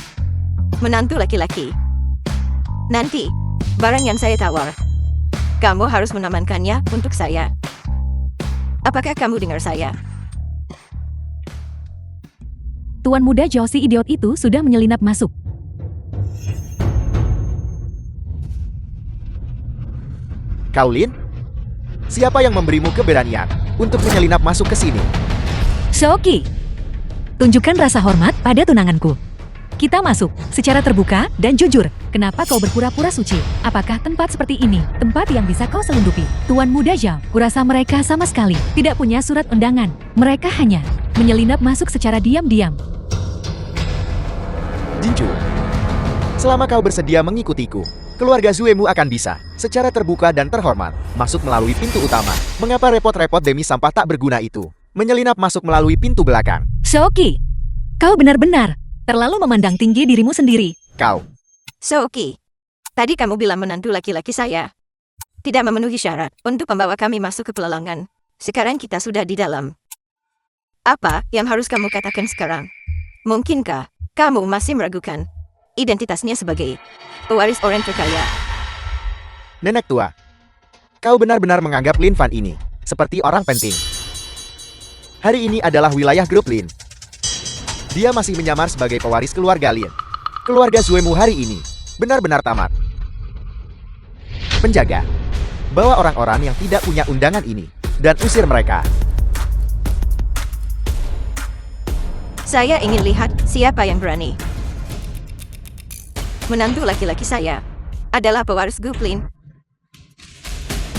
Menantu laki-laki. Nanti, barang yang saya tawar. Kamu harus mengamankannya untuk saya. Apakah kamu dengar saya? Tuan Muda Zhao si idiot itu sudah menyelinap masuk. Kau Lin? Siapa yang memberimu keberanian untuk menyelinap masuk ke sini? Shoki, tunjukkan rasa hormat pada tunanganku. Kita masuk secara terbuka dan jujur. Kenapa kau berpura-pura suci? Apakah tempat seperti ini tempat yang bisa kau selundupi? Tuan Muda Zhao, kurasa mereka sama sekali tidak punya surat undangan. Mereka hanya menyelinap masuk secara diam-diam. Jinju, selama kau bersedia mengikutiku, keluarga Zuemu akan bisa secara terbuka dan terhormat masuk melalui pintu utama. Mengapa repot-repot demi sampah tak berguna itu menyelinap masuk melalui pintu belakang? Shoki, kau benar-benar terlalu memandang tinggi dirimu sendiri. Kau, Soki, tadi kamu bilang menantu laki-laki saya tidak memenuhi syarat untuk membawa kami masuk ke pelelangan. Sekarang kita sudah di dalam. Apa yang harus kamu katakan sekarang? Mungkinkah kamu masih meragukan identitasnya sebagai pewaris orang terkaya? nenek tua, kau benar-benar menganggap Lin Fan ini seperti orang penting. Hari ini adalah wilayah grup Lin. Dia masih menyamar sebagai pewaris keluarga Lin. Keluarga Zuemu hari ini benar-benar tamat. Penjaga, bawa orang-orang yang tidak punya undangan ini dan usir mereka. Saya ingin lihat siapa yang berani. Menantu laki-laki saya adalah pewaris grup Lin.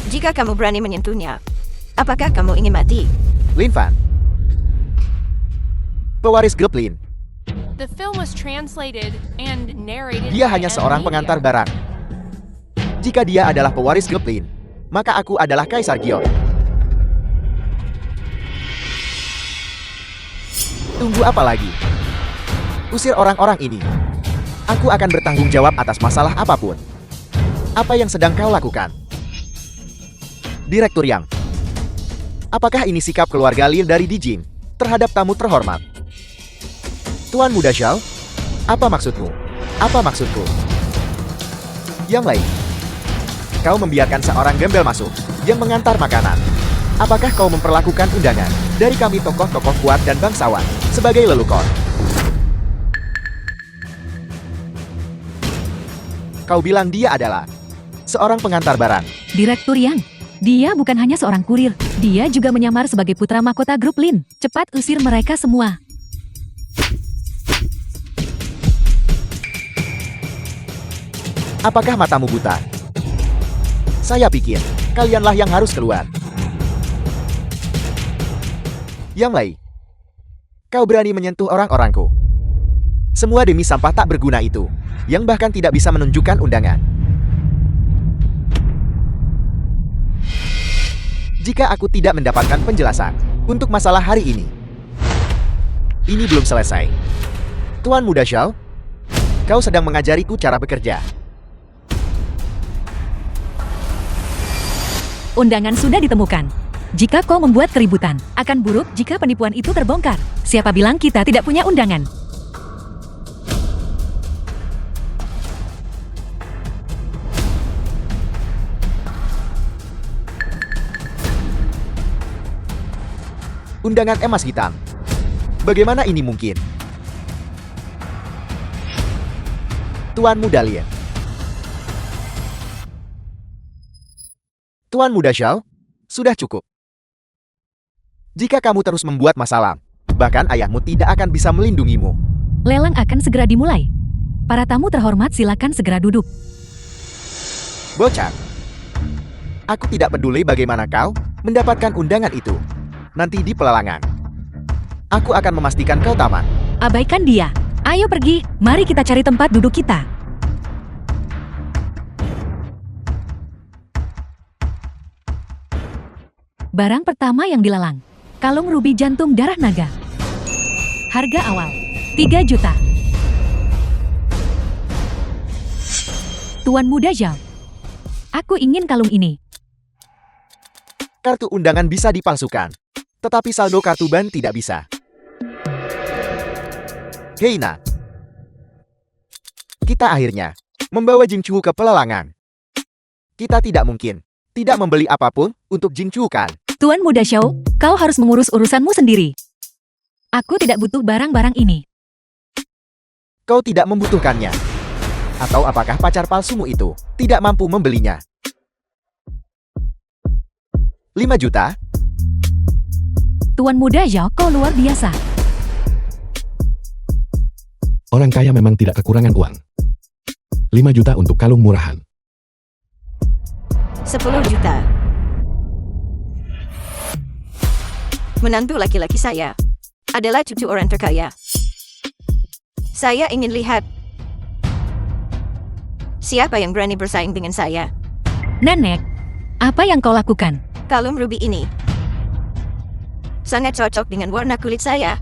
Jika kamu berani menyentuhnya, apakah kamu ingin mati? Lin Fan, pewaris grup Lin. The film was translated and narrated Dia by hanya M. seorang Media. pengantar barang. Jika dia adalah pewaris grup Lin, maka aku adalah Kaisar Gion. Tunggu apa lagi? Usir orang-orang ini. Aku akan bertanggung jawab atas masalah apapun. Apa yang sedang kau lakukan? Direktur Yang, apakah ini sikap keluarga Lin dari Dijing terhadap tamu terhormat? Tuan Muda Zhao, apa maksudmu? Apa maksudku? Yang lain, kau membiarkan seorang gembel masuk yang mengantar makanan. Apakah kau memperlakukan undangan dari kami tokoh-tokoh kuat dan bangsawan sebagai lelucon? Kau bilang dia adalah seorang pengantar barang. Direktur Yang, dia bukan hanya seorang kurir. Dia juga menyamar sebagai putra mahkota grup Lin. Cepat usir mereka semua. Apakah matamu buta? Saya pikir kalianlah yang harus keluar. Yang Lei, kau berani menyentuh orang-orangku. Semua demi sampah tak berguna itu, yang bahkan tidak bisa menunjukkan undangan. Jika aku tidak mendapatkan penjelasan untuk masalah hari ini belum selesai. Tuan Muda Zhao, kau sedang mengajariku cara bekerja. Undangan sudah ditemukan. Jika kau membuat keributan, akan buruk jika penipuan itu terbongkar. Siapa bilang kita tidak punya undangan? Undangan emas hitam. Bagaimana ini mungkin? Tuan Muda Lin. Tuan Muda Zhao, sudah cukup. Jika kamu terus membuat masalah, Bahkan ayahmu tidak akan bisa melindungimu. Lelang akan segera dimulai. Para tamu terhormat silakan segera duduk. Bocah, aku tidak peduli bagaimana kau mendapatkan undangan itu. Nanti di pelelangan, aku akan memastikan kau tamat. Abaikan dia. Ayo pergi, mari kita cari tempat duduk kita. Barang pertama yang dilelang, kalung rubi jantung darah naga. Harga awal, 3 juta. Tuan Muda Zhao, aku ingin kalung ini. Kartu undangan bisa dipalsukan, tetapi saldo kartu ban tidak bisa. Heina, kita akhirnya membawa Jingchu ke pelelangan. Kita tidak mungkin tidak membeli apapun untuk Jingchu kan? Tuan Muda Zhao, kau harus mengurus urusanmu sendiri. Aku tidak butuh barang-barang ini. Kau tidak membutuhkannya. Atau apakah pacar palsumu itu tidak mampu membelinya? 5 juta? Tuan Muda Zhao, kau luar biasa. Orang kaya memang tidak kekurangan uang. 5 juta untuk kalung murahan. 10 juta. Menantu laki-laki saya adalah cucu orang terkaya. Saya ingin lihat siapa yang berani bersaing dengan saya. Nenek, apa yang kau lakukan? Kalung ruby ini sangat cocok dengan warna kulit saya.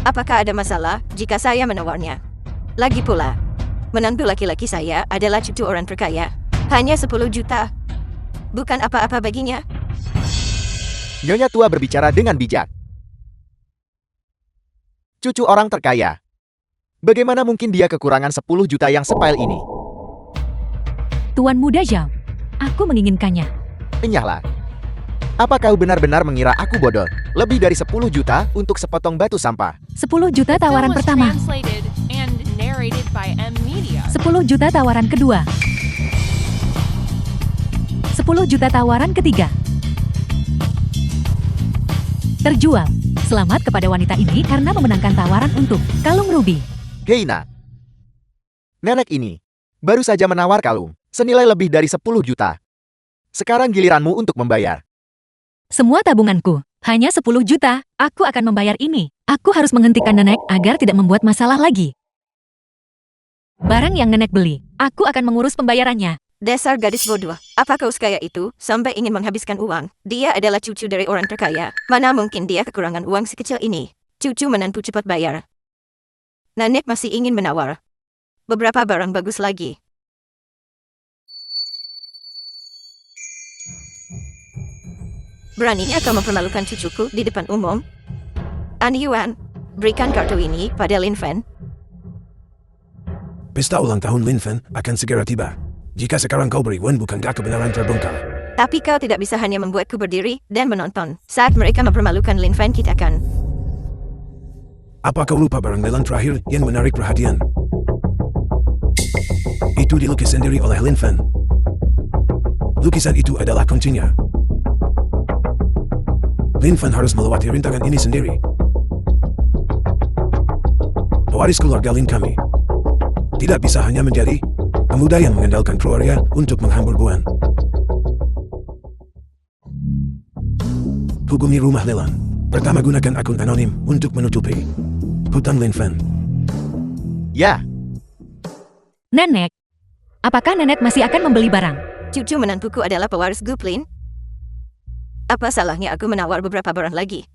Apakah ada masalah jika saya menawarnya? Lagi pula, menantu laki-laki saya adalah cucu orang terkaya. Hanya 10 juta. Bukan apa-apa baginya. Nyonya tua berbicara dengan bijak. Cucu orang terkaya. Bagaimana mungkin dia kekurangan 10 juta yang sepail ini? Tuan Muda Zhao, aku menginginkannya. Enyahlah. Apa kau benar-benar mengira aku bodoh? Lebih dari 10 juta untuk sepotong batu sampah. 10 juta The film tawaran was pertama. translated and narrated by M Media. 10 juta tawaran kedua. 10 juta tawaran ketiga. Terjual. Selamat kepada wanita ini karena memenangkan tawaran untuk kalung ruby. Heina. Nenek ini baru saja menawar kalung senilai lebih dari 10 juta. Sekarang giliranmu untuk membayar. Semua tabunganku, hanya 10 juta, aku akan membayar ini. Aku harus menghentikan nenek agar tidak membuat masalah lagi. Barang yang nenek beli, aku akan mengurus pembayarannya. Dasar gadis bodoh. Apa kau sekaya itu sampai ingin menghabiskan uang? Dia adalah cucu dari orang terkaya. Mana mungkin dia kekurangan uang sekecil ini? Cucu menantu cepat bayar. Nenek masih ingin menawar beberapa barang bagus lagi. Beraninya kau mempermalukan cucuku di depan umum? An Yuan, berikan kartu ini pada Lin Fen. Pesta ulang tahun Lin Fen akan segera tiba. Jika sekarang kau beri Wen bukankah kebenaran terbongkar? Tapi kau tidak bisa hanya membuatku berdiri dan menonton saat mereka mempermalukan Lin Fen kita kan. Apa kau lupa barang lelang terakhir yang menarik perhatian? Itu dilukis sendiri oleh Lin Fen. Lukisan itu adalah kuncinya. Lin Fen harus melewati rintangan ini sendiri. Pewaris keluarga Lin kami tidak bisa hanya menjadi pemuda yang mengandalkan keluarga untuk menghambur buan. Hubungi rumah lelang. Pertama gunakan akun anonim untuk menutupi hutang Lin Fen. Ya, Nenek, apakah nenek masih akan membeli barang? Cucu menantuku adalah pewaris grup Lin. Apa salahnya aku menawar beberapa barang lagi?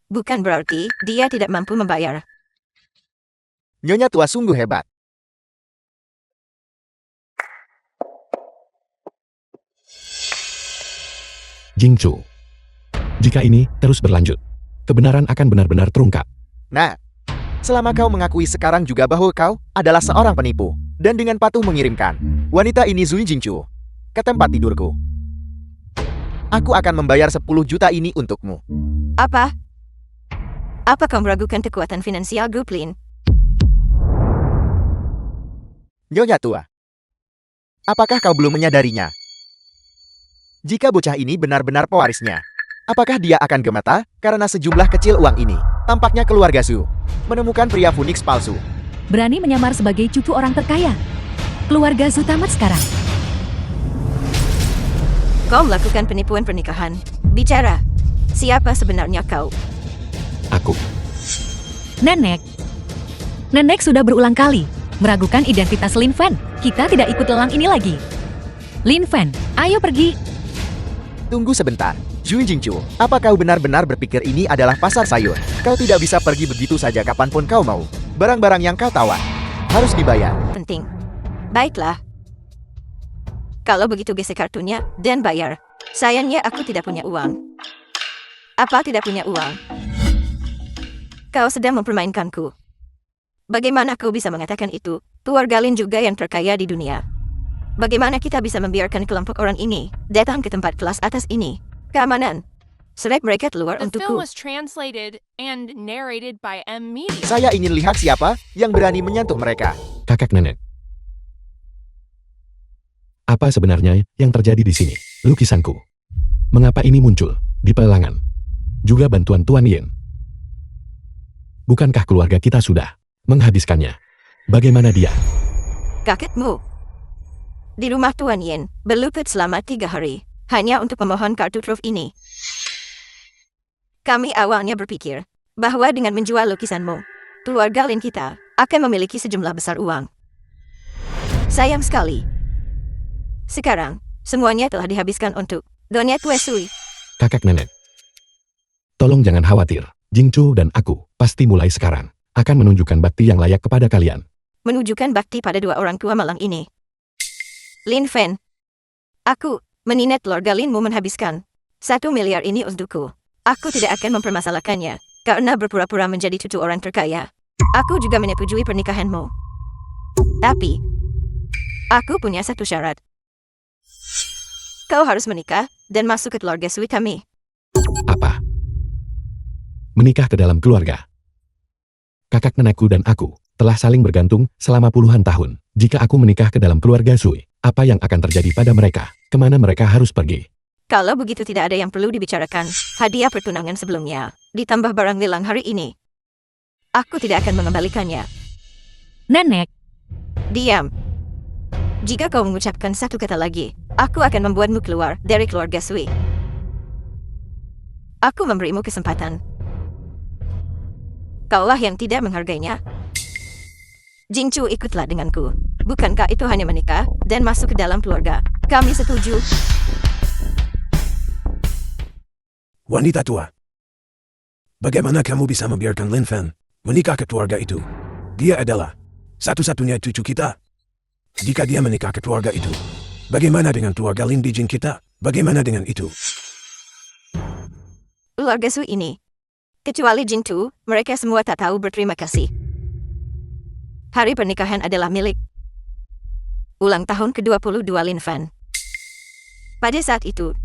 Bukan berarti dia tidak mampu membayar. Nyonya tua sungguh hebat. Jingchu. Jika ini terus berlanjut, kebenaran akan benar-benar terungkap. Nah, selama kau mengakui sekarang juga bahwa kau adalah seorang penipu, dan dengan patuh mengirimkan wanita ini Zui Jingchu ke tempat tidurku, aku akan membayar 10 juta ini untukmu. Apa? Apa kau meragukan kekuatan finansial grup Lin? Nyonya tua, apakah kau belum menyadarinya? Jika bocah ini benar-benar pewarisnya, apakah dia akan gemeta karena sejumlah kecil uang ini? Tampaknya keluarga Su menemukan pria Phoenix palsu. Berani menyamar sebagai cucu orang terkaya. Keluarga Su tamat sekarang. Kau melakukan penipuan pernikahan. Bicara. Siapa sebenarnya kau? Aku. Nenek. Nenek sudah berulang kali meragukan identitas Lin Fan. Kita tidak ikut lelang ini lagi. Lin Fan, ayo pergi. Tunggu sebentar. Zhu Jingchu, apa kau benar-benar berpikir ini adalah pasar sayur? Kau tidak bisa pergi begitu saja kapanpun kau mau. Barang-barang yang kau tawar harus dibayar. Penting. Baiklah. Kalau begitu gesek kartunya dan bayar. Sayangnya aku tidak punya uang. Apa tidak punya uang? Kau sedang mempermainkanku. Bagaimana kau bisa mengatakan itu? Keluarga Lin juga yang terkaya di dunia. Bagaimana kita bisa membiarkan kelompok orang ini datang ke tempat kelas atas ini? Keamanan. Serep mereka keluar The untukku. film was translated and narrated by M Media. Saya ingin lihat siapa yang berani menyentuh mereka. Kakak nenek. Apa sebenarnya yang terjadi di sini? Lukisanku. Mengapa ini muncul di pelelangan? Juga bantuan Tuan Yin. Bukankah keluarga kita sudah menghabiskannya? Bagaimana dia? Kakekmu. Di rumah Tuan Yin, berlutut selama 3 hari. Hanya untuk memohon kartu truf ini. Kami awalnya berpikir bahwa dengan menjual lukisanmu, keluarga Lin kita akan memiliki sejumlah besar uang. Sayang sekali. Sekarang, semuanya telah dihabiskan untuk Donya Tue Sui. Kakak nenek. Tolong jangan khawatir. Jingchu dan aku pasti mulai sekarang akan menunjukkan bakti yang layak kepada kalian. Menunjukkan bakti pada 2 orang tua malang ini. Lin Fan. Aku, mengingat keluarga Linmu menghabiskan 1 miliar ini untukku. Aku tidak akan mempermasalahkannya, karena berpura-pura menjadi cucu orang terkaya. Aku juga menyetujui pernikahanmu. Tapi, aku punya satu syarat. Kau harus menikah dan masuk ke keluarga Sui kami. Apa? Menikah ke dalam keluarga. Kakak nenekku dan aku telah saling bergantung selama puluhan tahun. Jika aku menikah ke dalam keluarga Sui, apa yang akan terjadi pada mereka? Kemana mereka harus pergi? Kalau begitu tidak ada yang perlu dibicarakan. Hadiah pertunangan sebelumnya, ditambah barang lelang hari ini. Aku tidak akan mengembalikannya. Nenek, Diam. Jika kau mengucapkan satu kata lagi, aku akan membuatmu keluar dari keluarga Sui. Aku memberimu kesempatan. Kaulah yang tidak menghargainya. Jingchu, ikutlah denganku. Bukankah itu hanya menikah dan masuk ke dalam keluarga? Kami setuju. Wanita tua. Bagaimana kamu bisa membiarkan Lin Fan menikah ke keluarga itu? Dia adalah satu-satunya cucu kita. Jika dia menikah ke keluarga itu, bagaimana dengan keluarga Lin Dijin kita? Bagaimana dengan itu? Keluarga Sui ini. Kecuali Jingchu, mereka semua tak tahu berterima kasih. Hari pernikahan adalah milik ulang tahun ke-22 Lin Fan. Pada saat itu,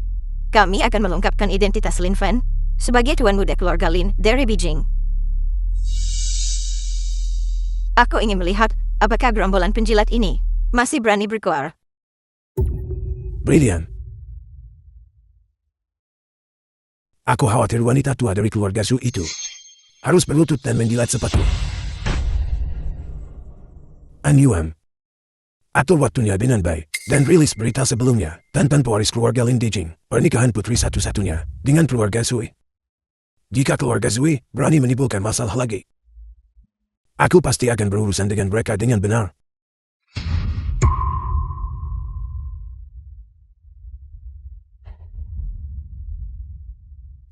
kami akan mengungkapkan identitas Lin Fan sebagai tuan muda keluarga Lin dari Beijing. Aku ingin melihat apakah gerombolan penjilat ini masih berani berkuar. Brilian. Aku khawatir wanita tua dari keluarga Su itu harus berlutut dan menjilat sepatu. An Yuan. Atur waktunya dengan baik dan rilis berita sebelumnya tentang pewaris keluarga Lin Dijing, pernikahan putri satu-satunya dengan keluarga Sui. Jika keluarga Sui berani menimbulkan masalah lagi, aku pasti akan berurusan dengan mereka dengan benar.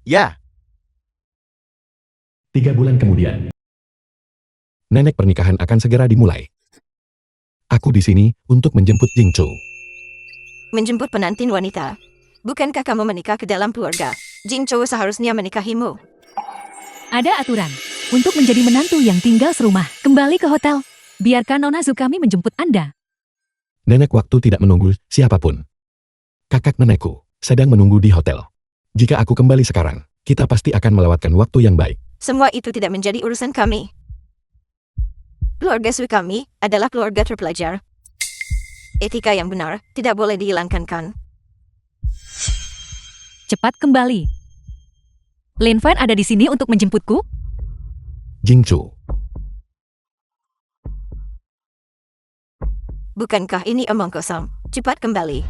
Ya, 3 bulan kemudian. Nenek pernikahan akan segera dimulai. Aku di sini untuk menjemput Jingchu. Menjemput penantin wanita. Bukankah kamu menikah ke dalam keluarga? Jingchu seharusnya menikahimu. ada aturan. Untuk menjadi menantu yang tinggal serumah, kembali ke hotel. Biarkan Nona Zukami menjemput Anda. Nenek waktu tidak menunggu siapapun. Kakak nenekku sedang menunggu di hotel. Jika aku kembali sekarang, kita pasti akan melewatkan waktu yang baik. Semua itu tidak menjadi urusan kami. Keluarga Sui kami adalah keluarga terpelajar. Etika yang benar tidak boleh dihilangkan kan? Cepat kembali. Lin Fan ada di sini untuk menjemputku? Jingchu. Bukankah ini omong kosong? Cepat kembali.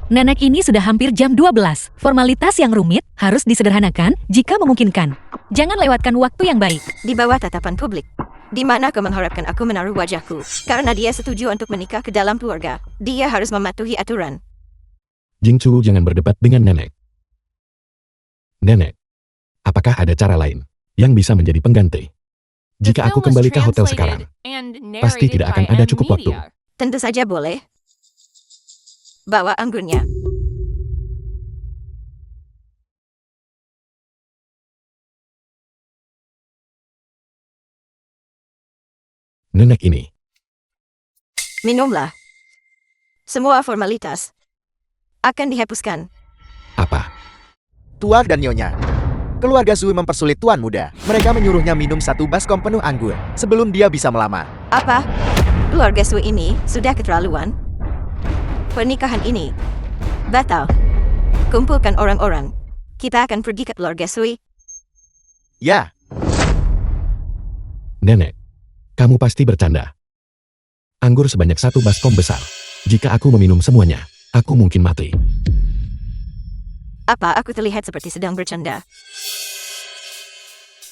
Nenek ini sudah hampir jam 12. Formalitas yang rumit harus disederhanakan jika memungkinkan. Jangan lewatkan waktu yang baik. Di bawah tatapan publik. Di mana kau mengharapkan aku menaruh wajahku? Karena dia setuju untuk menikah ke dalam keluarga. Dia harus mematuhi aturan. Jingchu jangan berdebat dengan nenek. Nenek, apakah ada cara lain yang bisa menjadi pengganti? The Jika aku film was kembali ke hotel sekarang, translated and pasti narrated tidak by akan ada M cukup waktu. Media. Tentu saja boleh. Bawa anggurnya. Nenek ini, Minumlah. Semua formalitas akan dihapuskan. apa? Tuan dan Nyonya. Keluarga Zui mempersulit tuan muda. Mereka menyuruhnya minum 1 baskom penuh anggur sebelum dia bisa melamar. Apa? Keluarga Sui ini sudah keterlaluan. Pernikahan ini batal. Kumpulkan orang-orang. Kita akan pergi ke keluarga Sui. Ya, Nenek, kamu pasti bercanda. Anggur sebanyak 1 baskom besar. Jika aku meminum semuanya, aku mungkin mati. Apa aku terlihat seperti sedang bercanda?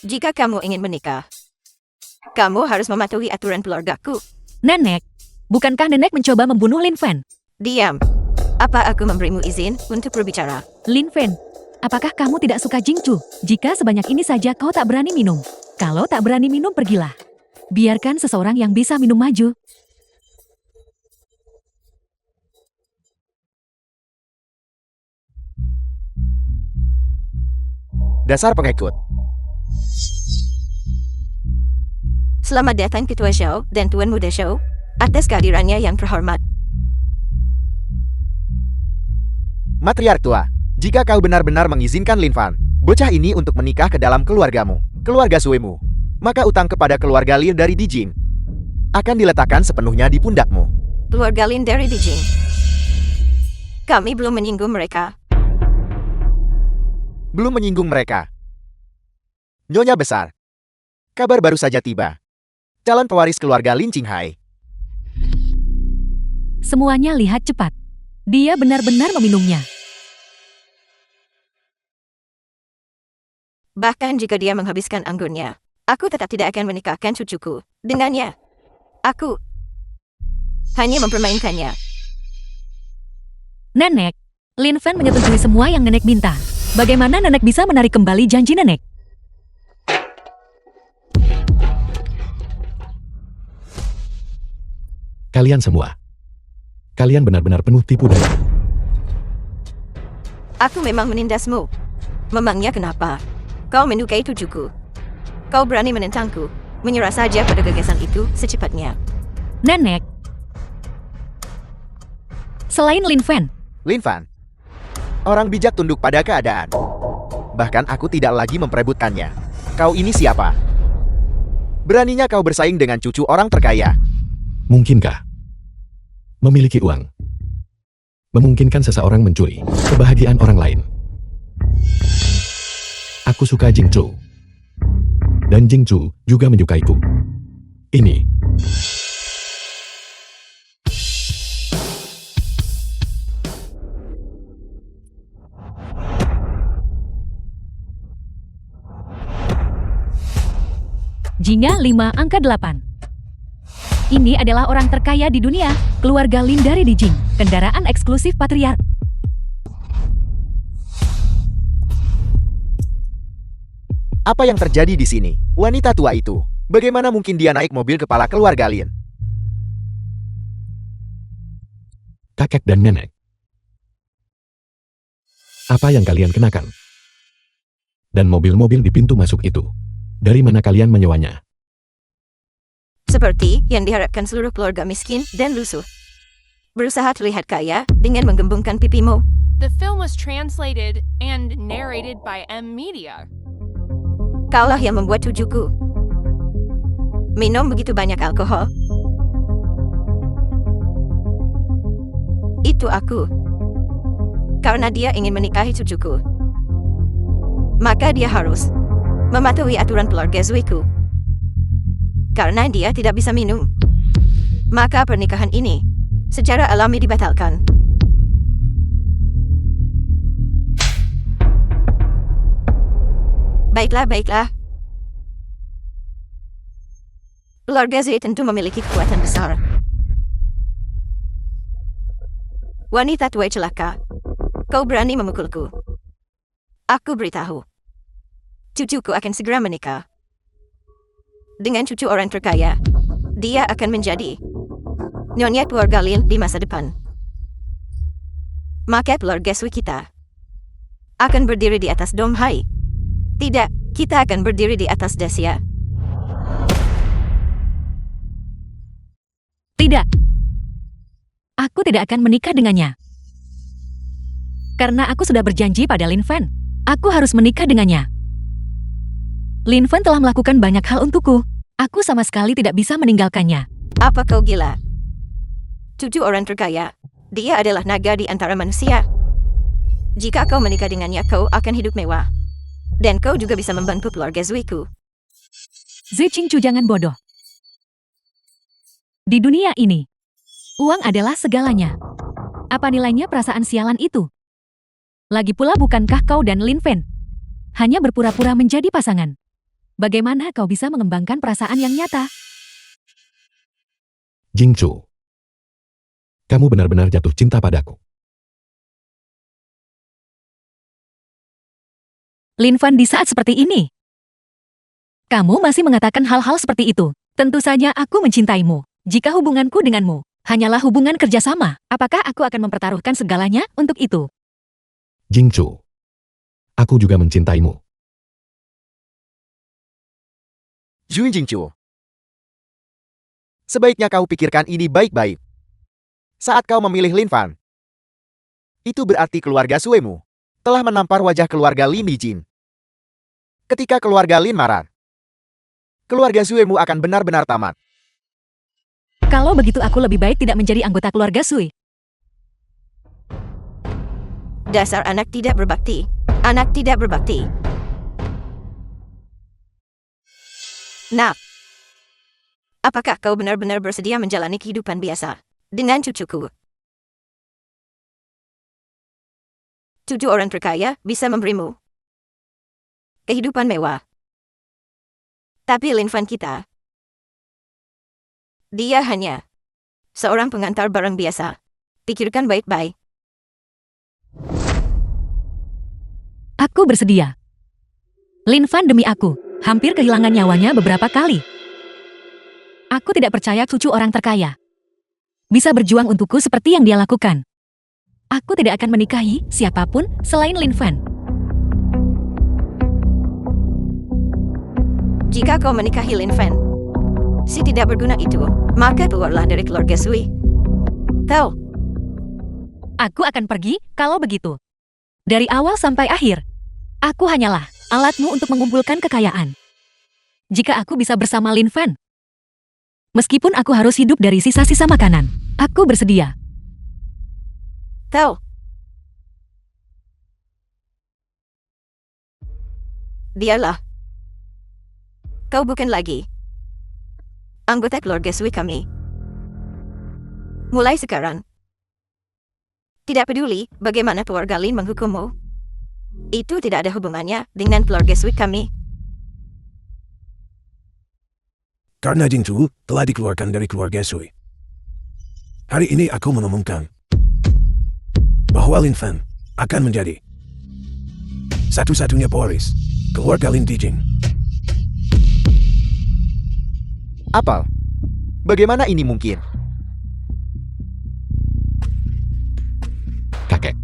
Jika kamu ingin menikah, kamu harus mematuhi aturan keluargaku. Nenek, bukankah nenek mencoba membunuh Lin Fen? Diam. Apa aku memberimu izin untuk berbicara? Lin Fen, apakah kamu tidak suka Jingchu? Jika sebanyak ini saja kau tak berani minum. Kalau tak berani minum, pergilah. Biarkan seseorang yang bisa minum maju. dasar pengikut. Selamat datang Ketua Show dan Tuan Muda Show. Atas kehadirannya yang terhormat. Matriark tua, jika kau benar-benar mengizinkan Lin Fan, bocah ini untuk menikah ke dalam keluargamu, keluarga Suemu, maka utang kepada keluarga Lin dari Dijing akan diletakkan sepenuhnya di pundakmu. Keluarga Lin dari Dijing. Kami belum menyinggung mereka. Belum menyinggung mereka. Nyonya besar, kabar baru saja tiba. Calon pewaris keluarga Lin Qinghai. Semuanya lihat cepat. Dia benar-benar meminumnya. Bahkan jika dia menghabiskan anggurnya, aku tetap tidak akan menikahkan cucuku dengannya. Aku hanya mempermainkannya. Nenek, Lin Fen menyetujui semua yang nenek minta. Bagaimana nenek bisa menarik kembali janji nenek? Kalian semua. Kalian benar-benar penuh tipu daya. Aku memang menindasmu. Memangnya kenapa? Kau menyukai cucuku. Kau berani menentangku. Menyerah saja pada gagasan itu secepatnya. Nenek. Selain Lin Fen, Lin Fan, orang bijak tunduk pada keadaan. Bahkan aku tidak lagi memperebutkannya. Kau ini siapa? Beraninya kau bersaing dengan cucu orang terkaya. Mungkinkah memiliki uang memungkinkan seseorang mencuri kebahagiaan orang lain? Aku suka Jingchu. Dan Jingchu juga menyukaiku. Ini Jingga 5 angka 8. Ini adalah orang terkaya di dunia, keluarga Lin dari Dijing, kendaraan eksklusif patriark. Apa yang terjadi di sini? Wanita tua itu, bagaimana mungkin dia naik mobil kepala keluarga Lin? kakek dan nenek. Apa yang kalian kenakan? Dan mobil-mobil di pintu masuk itu, dari mana kalian menyewanya? Seperti yang diharapkan seluruh keluarga miskin dan lusuh. Berusaha terlihat kaya dengan menggembungkan pipimu. The film was translated and narrated by M Media. Kaulah yang membuat cucuku minum begitu banyak alkohol. Itu aku. Karena dia ingin menikahi cucuku, maka dia harus mematuhi aturan keluarga Zuiku. Karena dia tidak bisa minum, maka pernikahan ini secara alami dibatalkan. Baiklah. Keluarga Z tentu memiliki kekuatan besar. Wanita tua celaka. Kau berani memukulku. Aku beritahu. Cucuku akan segera menikah dengan cucu orang terkaya. Dia akan menjadi nyonya keluarga Lin di masa depan. Maka keluarga Sui kita akan berdiri di atas Dom Hai. Tidak, kita akan berdiri di atas Dacia. Tidak. Aku tidak akan menikah dengannya. Karena aku sudah berjanji pada Lin Fan. Aku harus menikah dengannya. Lin Fan telah melakukan banyak hal untukku. Aku sama sekali tidak bisa meninggalkannya. Apa kau gila? Cucu orang terkaya. Dia adalah naga di antara manusia. Jika kau menikah dengannya, kau akan hidup mewah. Dan kau juga bisa membantu keluarga Zuiku. Ziqingchu, jangan bodoh. Di dunia ini, uang adalah segalanya. Apa nilainya perasaan sialan itu? Lagi pula bukankah kau dan Lin Fan hanya berpura-pura menjadi pasangan? Bagaimana kau bisa mengembangkan perasaan yang nyata? Jingchu, kamu benar-benar jatuh cinta padaku. Lin Fan, di saat seperti ini, kamu masih mengatakan hal-hal seperti itu. Tentu saja aku mencintaimu. Jika hubunganku denganmu hanyalah hubungan kerjasama, apakah aku akan mempertaruhkan segalanya untuk itu? Jingchu, aku juga mencintaimu. Zhu Jingchu. Sebaiknya kau pikirkan ini baik-baik. Saat kau memilih Lin Fan, itu berarti keluarga Suemu telah menampar wajah keluarga Lin Yijin. Ketika keluarga Lin marah, keluarga Suemu akan benar-benar tamat. Kalau begitu aku lebih baik tidak menjadi anggota keluarga Sui. Dasar anak tidak berbakti. Anak tidak berbakti. Nah, apakah kau benar-benar bersedia menjalani kehidupan biasa dengan cucuku? Cucu orang terkaya bisa memberimu kehidupan mewah. Tapi Lin Fan kita, dia hanya seorang pengantar barang biasa. Pikirkan baik-baik. Aku bersedia. Lin Fan demi aku hampir kehilangan nyawanya beberapa kali. Aku tidak percaya cucu orang terkaya bisa berjuang untukku seperti yang dia lakukan. Aku tidak akan menikahi siapapun selain Lin Fan. Jika kau menikahi Lin Fan, si tidak berguna itu, maka keluarlah dari keluarga Sui. Tahu? Aku akan pergi kalau begitu. Dari awal sampai akhir, aku hanyalah alatmu untuk mengumpulkan kekayaan. Jika aku bisa bersama Lin Fan, meskipun aku harus hidup dari sisa-sisa makanan, aku bersedia. Tahu? Dialah. Kau bukan lagi anggota keluarga Sui kami. Mulai sekarang, tidak peduli bagaimana keluarga Lin menghukummu, itu tidak ada hubungannya dengan keluarga Sui kami. Karena Jingchu telah dikeluarkan dari keluarga Sui, hari ini aku mengumumkan bahwa Lin Fan akan menjadi satu-satunya pewaris keluarga Lin Dijing. Apal, bagaimana ini mungkin? Kakek,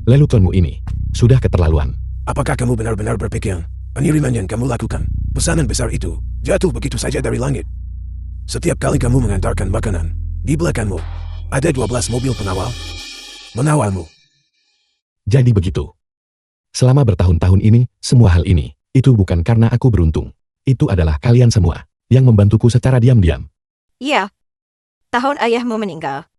leluconmu ini sudah keterlaluan. Apakah kamu benar-benar berpikir pengiriman yang kamu lakukan, pesanan besar itu, jatuh begitu saja dari langit? Setiap kali kamu mengantarkan makanan, di belakangmu ada 12 mobil pengawal mengawalmu. Jadi begitu. Selama bertahun-tahun ini, semua hal ini, itu bukan karena aku beruntung. Itu adalah kalian semua yang membantuku secara diam-diam. Ya, tahun ayahmu meninggal,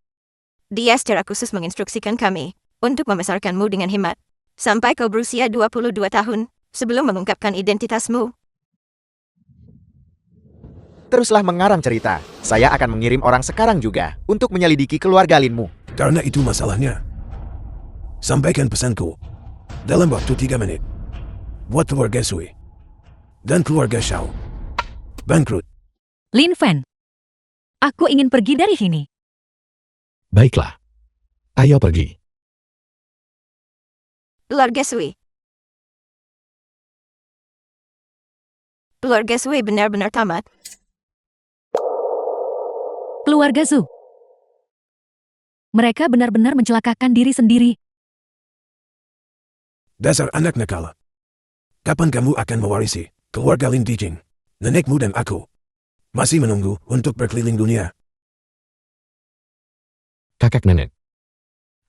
dia secara khusus menginstruksikan kami untuk membesarkanmu dengan hemat, sampai kau berusia 22 tahun sebelum mengungkapkan identitasmu. Teruslah mengarang cerita. Saya akan mengirim orang sekarang juga untuk menyelidiki keluarga Linmu. Karena itu masalahnya. Sampaikan pesanku. Dalam waktu 3 menit. Buat keluarga Sui. Dan keluarga Shao. Bangkrut. Lin Fan. Aku ingin pergi dari sini. Baiklah. Ayo pergi. Keluarga Sui. Keluarga Sui benar-benar tamat. Keluarga Zhu. Mereka benar-benar mencelakakan diri sendiri. Dasar anak nakal. Kapan kamu akan mewarisi keluarga Lin Dijing? Nenekmu dan aku masih menunggu untuk berkeliling dunia. Kakak nenek.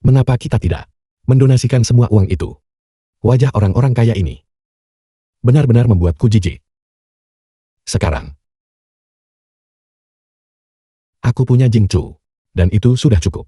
Mengapa kita tidak mendonasikan semua uang itu? Wajah orang-orang kaya ini benar-benar membuatku jijik. Sekarang, aku punya Jingchu, dan itu sudah cukup.